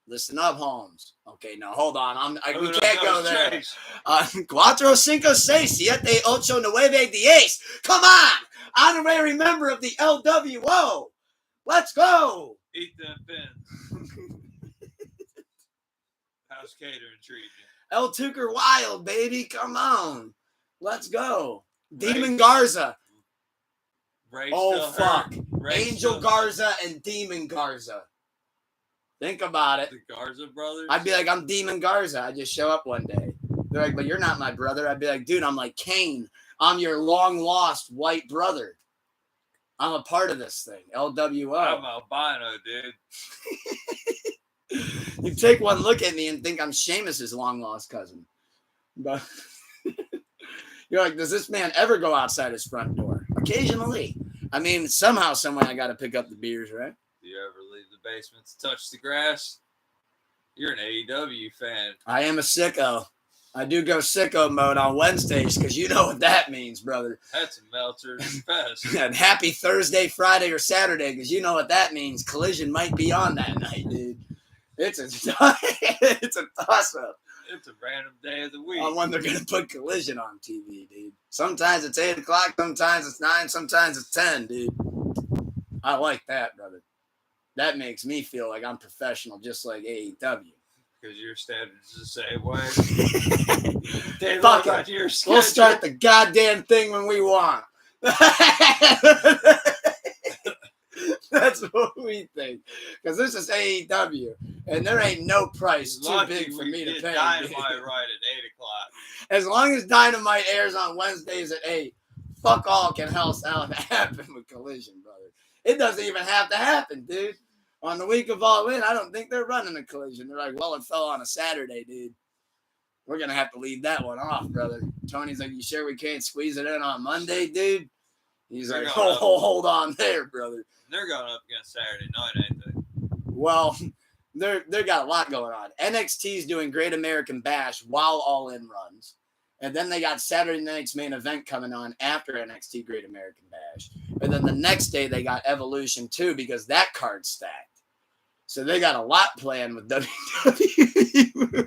[SPEAKER 1] Listen up, Holmes. Okay, no, hold on. We can't go there. 4, 5, 6, 7, 8, 9, 10. Come on. Honorary member of the LWO. Let's go.
[SPEAKER 2] Eat them pins. How's catering treating you?
[SPEAKER 1] El Tucker Wild, baby. Come on. Let's go. Demon Garza. Fuck. Angel Garza and Demon Garza. Think about it.
[SPEAKER 2] The Garza brothers?
[SPEAKER 1] I'd be like, I'm Demon Garza. I just show up one day. They're like, but you're not my brother. I'd be like, dude, I'm like Kane. I'm your long-lost white brother. I'm a part of this thing. LWO.
[SPEAKER 2] I'm albino, dude.
[SPEAKER 1] You take one look at me and think I'm Sheamus's long-lost cousin. But you're like, does this man ever go outside his front door? Occasionally. I mean, somehow, somewhere, I got to pick up the beers, right?
[SPEAKER 2] Do you ever leave the basement to touch the grass? You're an AEW fan.
[SPEAKER 1] I am a sicko. I do go sicko mode on Wednesdays because you know what that means, brother.
[SPEAKER 2] That's a Meltzer fest.
[SPEAKER 1] And happy Thursday, Friday, or Saturday because you know what that means. Collision might be on that night, dude. It's a toss-up.
[SPEAKER 2] It's a random day of the week.
[SPEAKER 1] On when they're going to put Collision on TV, dude. Sometimes it's 8 o'clock, sometimes it's 9, sometimes it's 10, dude. I like that, brother. That makes me feel like I'm professional, just like AEW.
[SPEAKER 2] Because your standards the same way. They
[SPEAKER 1] Fuck
[SPEAKER 2] look
[SPEAKER 1] it.
[SPEAKER 2] Your schedule.
[SPEAKER 1] We'll start the goddamn thing when we want. That's what we think. Because this is AEW, and there ain't no price too big for me to pay.
[SPEAKER 2] Dynamite right at 8 o'clock.
[SPEAKER 1] As long as Dynamite airs on Wednesdays at 8, fuck all can else happen with Collision, brother. It doesn't even have to happen, dude. On the week of All In, I don't think they're running a Collision. They're like, well, it fell on a Saturday, dude. We're going to have to leave that one off, brother. Tony's like, you sure we can't squeeze it in on Monday, dude? He's like, hold on there, brother.
[SPEAKER 2] They're going up against Saturday night, ain't they?
[SPEAKER 1] Well, they got a lot going on. NXT's doing Great American Bash while All In runs. And then they got Saturday night's main event coming on after NXT Great American Bash. And then the next day they got Evolution 2 because that card's stacked. So they got a lot planned with WWE.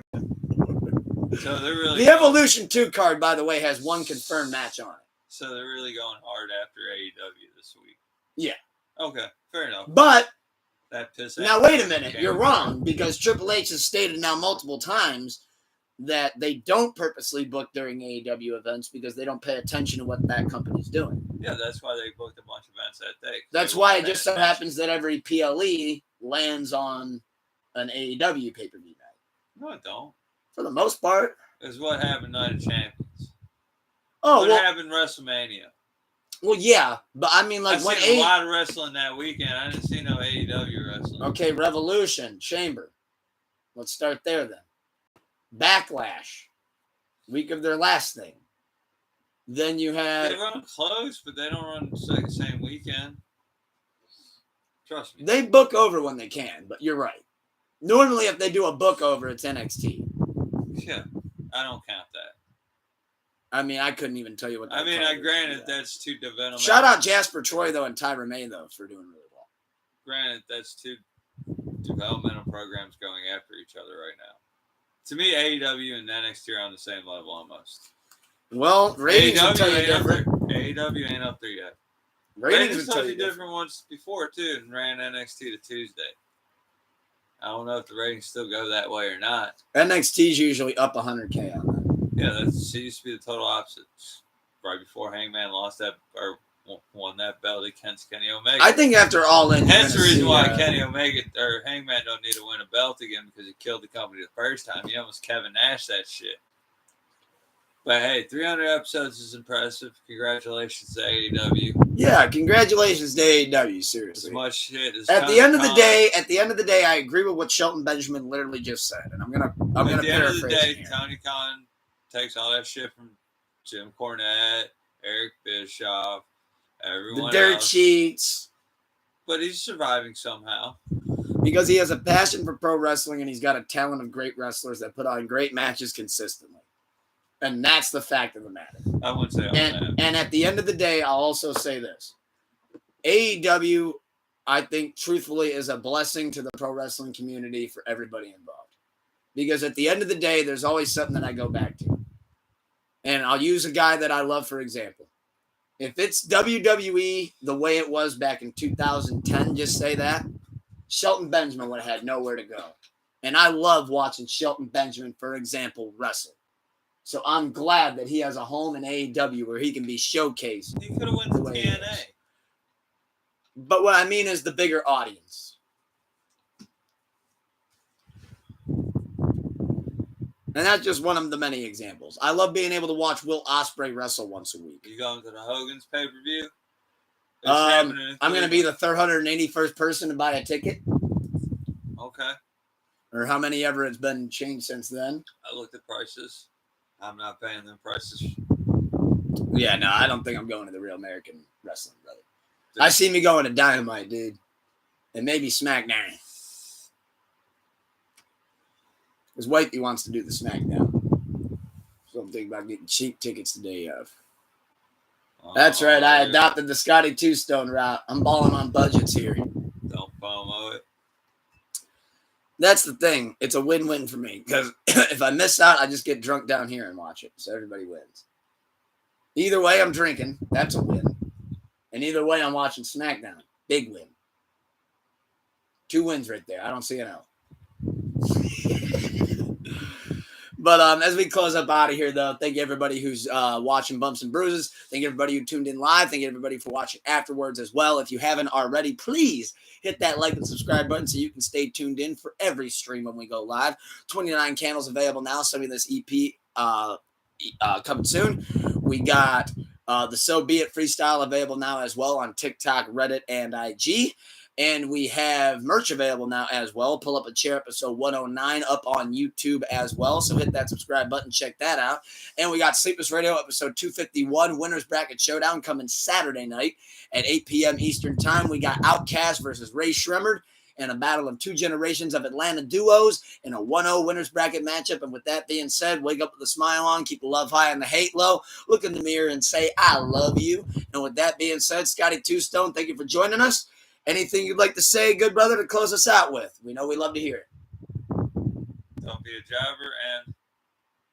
[SPEAKER 2] So they're really
[SPEAKER 1] the Evolution 2 card, by the way, has one confirmed match on it.
[SPEAKER 2] So they're really going hard after AEW this week.
[SPEAKER 1] Yeah.
[SPEAKER 2] Okay, fair enough.
[SPEAKER 1] But
[SPEAKER 2] that
[SPEAKER 1] now wait a minute, you're wrong because Triple H has stated now multiple times that they don't purposely book during AEW events because they don't pay attention to what that company's doing.
[SPEAKER 2] Yeah, that's why they booked a bunch of events that day.
[SPEAKER 1] That's why it just so happens that every PLE lands on an AEW pay-per-view night.
[SPEAKER 2] No, it don't.
[SPEAKER 1] For the most part.
[SPEAKER 2] It's what happened Night of Champions.
[SPEAKER 1] Oh,
[SPEAKER 2] what happened WrestleMania?
[SPEAKER 1] Well, yeah, but I mean, like,
[SPEAKER 2] I've seen a lot of wrestling that weekend. I didn't see no AEW wrestling.
[SPEAKER 1] Okay, Revolution, Chamber. Let's start there then. Backlash, week of their last thing. Then you have...
[SPEAKER 2] They run close, but they don't run the same weekend. Trust me.
[SPEAKER 1] They book over when they can, but you're right. Normally, if they do a book over, it's NXT.
[SPEAKER 2] Yeah, I don't count that.
[SPEAKER 1] I mean, I couldn't even tell you what that
[SPEAKER 2] granted, that's two developmental...
[SPEAKER 1] Shout out Jasper Troy, though, and Tyra May, though, for doing really well.
[SPEAKER 2] Granted, that's two developmental programs going after each other right now. To me, AEW and NXT are on the same level almost.
[SPEAKER 1] Well, ratings will tell you different.
[SPEAKER 2] AEW ain't up there yet.
[SPEAKER 1] Ratings
[SPEAKER 2] will tell you different ones before, too, and ran NXT to Tuesday. I don't know if the ratings still go that way or not.
[SPEAKER 1] NXT's usually up 100K on that.
[SPEAKER 2] Yeah, she used to be the total opposite. Right before Hangman lost that or won that belt against Kenny Omega.
[SPEAKER 1] I think after All In,
[SPEAKER 2] that's the reason why Kenny Omega or Hangman don't need to win a belt again because he killed the company the first time. He almost Kevin Nash that shit. But hey, 300 episodes is impressive. Congratulations to AEW.
[SPEAKER 1] Yeah, congratulations to AEW.
[SPEAKER 2] As
[SPEAKER 1] Seriously.
[SPEAKER 2] much shit as
[SPEAKER 1] At
[SPEAKER 2] Tony
[SPEAKER 1] the end of the
[SPEAKER 2] Khan-
[SPEAKER 1] day, I agree with what Shelton Benjamin literally just said, and I'm gonna
[SPEAKER 2] At the end of the
[SPEAKER 1] paraphrase
[SPEAKER 2] day,
[SPEAKER 1] it here.
[SPEAKER 2] Tony Khan takes all that shit from Jim Cornette, Eric Bischoff,
[SPEAKER 1] The
[SPEAKER 2] everyone
[SPEAKER 1] dirt
[SPEAKER 2] else.
[SPEAKER 1] sheets.
[SPEAKER 2] But he's surviving somehow.
[SPEAKER 1] Because he has a passion for pro wrestling and he's got a talent of great wrestlers that put on great matches consistently. And that's the fact of the matter.
[SPEAKER 2] I wouldn't say all that.
[SPEAKER 1] And at the end of the day, I'll also say this. AEW, I think, truthfully, is a blessing to the pro wrestling community for everybody involved. Because at the end of the day, there's always something that I go back to. And I'll use a guy that I love, for example. If it's WWE the way it was back in 2010, just say that, Shelton Benjamin would have had nowhere to go. And I love watching Shelton Benjamin, for example, wrestle. So I'm glad that he has a home in AEW where he can be showcased.
[SPEAKER 2] He could have went to TNA.
[SPEAKER 1] But what I mean is the bigger audience. And that's just one of the many examples. I love being able to watch Will Ospreay wrestle once a week.
[SPEAKER 2] You going to the Hogan's pay-per-view?
[SPEAKER 1] I'm going to be the 381st person to buy a ticket.
[SPEAKER 2] Okay.
[SPEAKER 1] Or how many ever it's been changed since then.
[SPEAKER 2] I looked at prices. I'm not paying them prices.
[SPEAKER 1] Yeah, no, I don't think I'm going to the Real American Wrestling, brother. I see me going to Dynamite, dude. And maybe SmackDown. Because Wifey wants to do the SmackDown. So I'm thinking about getting cheap tickets the day of. That's right. I adopted the Scotty Two Stone route. I'm balling on budgets here.
[SPEAKER 2] Don't FOMO it.
[SPEAKER 1] That's the thing. It's a win-win for me. Because if I miss out, I just get drunk down here and watch it. So everybody wins. Either way, I'm drinking. That's a win. And either way, I'm watching SmackDown. Big win. 2 wins right there. I don't see an L. But as we close up out of here, though, thank you everybody who's watching Bumps and Bruises. Thank you everybody who tuned in live. Thank you everybody for watching afterwards as well. If you haven't already, please hit that like and subscribe button so you can stay tuned in for every stream when we go live. 29 candles available now. Some of this EP coming soon. We got the So Be It freestyle available now as well on TikTok, Reddit, and IG. And we have merch available now as well. Pull Up a Chair episode 109 up on YouTube as well. So hit that subscribe button. Check that out. And we got Sleepless Radio episode 251, Winners Bracket Showdown coming Saturday night at 8 p.m. Eastern Time. We got Outcast versus Ray Shremmerd and a battle of 2 generations of Atlanta duos in a 1-0 Winners Bracket matchup. And with that being said, wake up with a smile on, keep the love high and the hate low. Look in the mirror and say, I love you. And with that being said, Scotty Two Stone, thank you for joining us. Anything you'd like to say, good brother, to close us out with? We know we love to hear it.
[SPEAKER 2] Don't be a jobber, and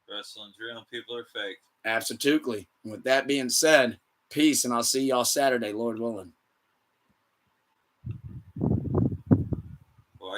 [SPEAKER 2] wrestling's real and people are fake.
[SPEAKER 1] Absolutely. And with that being said, peace, and I'll see y'all Saturday, Lord willing.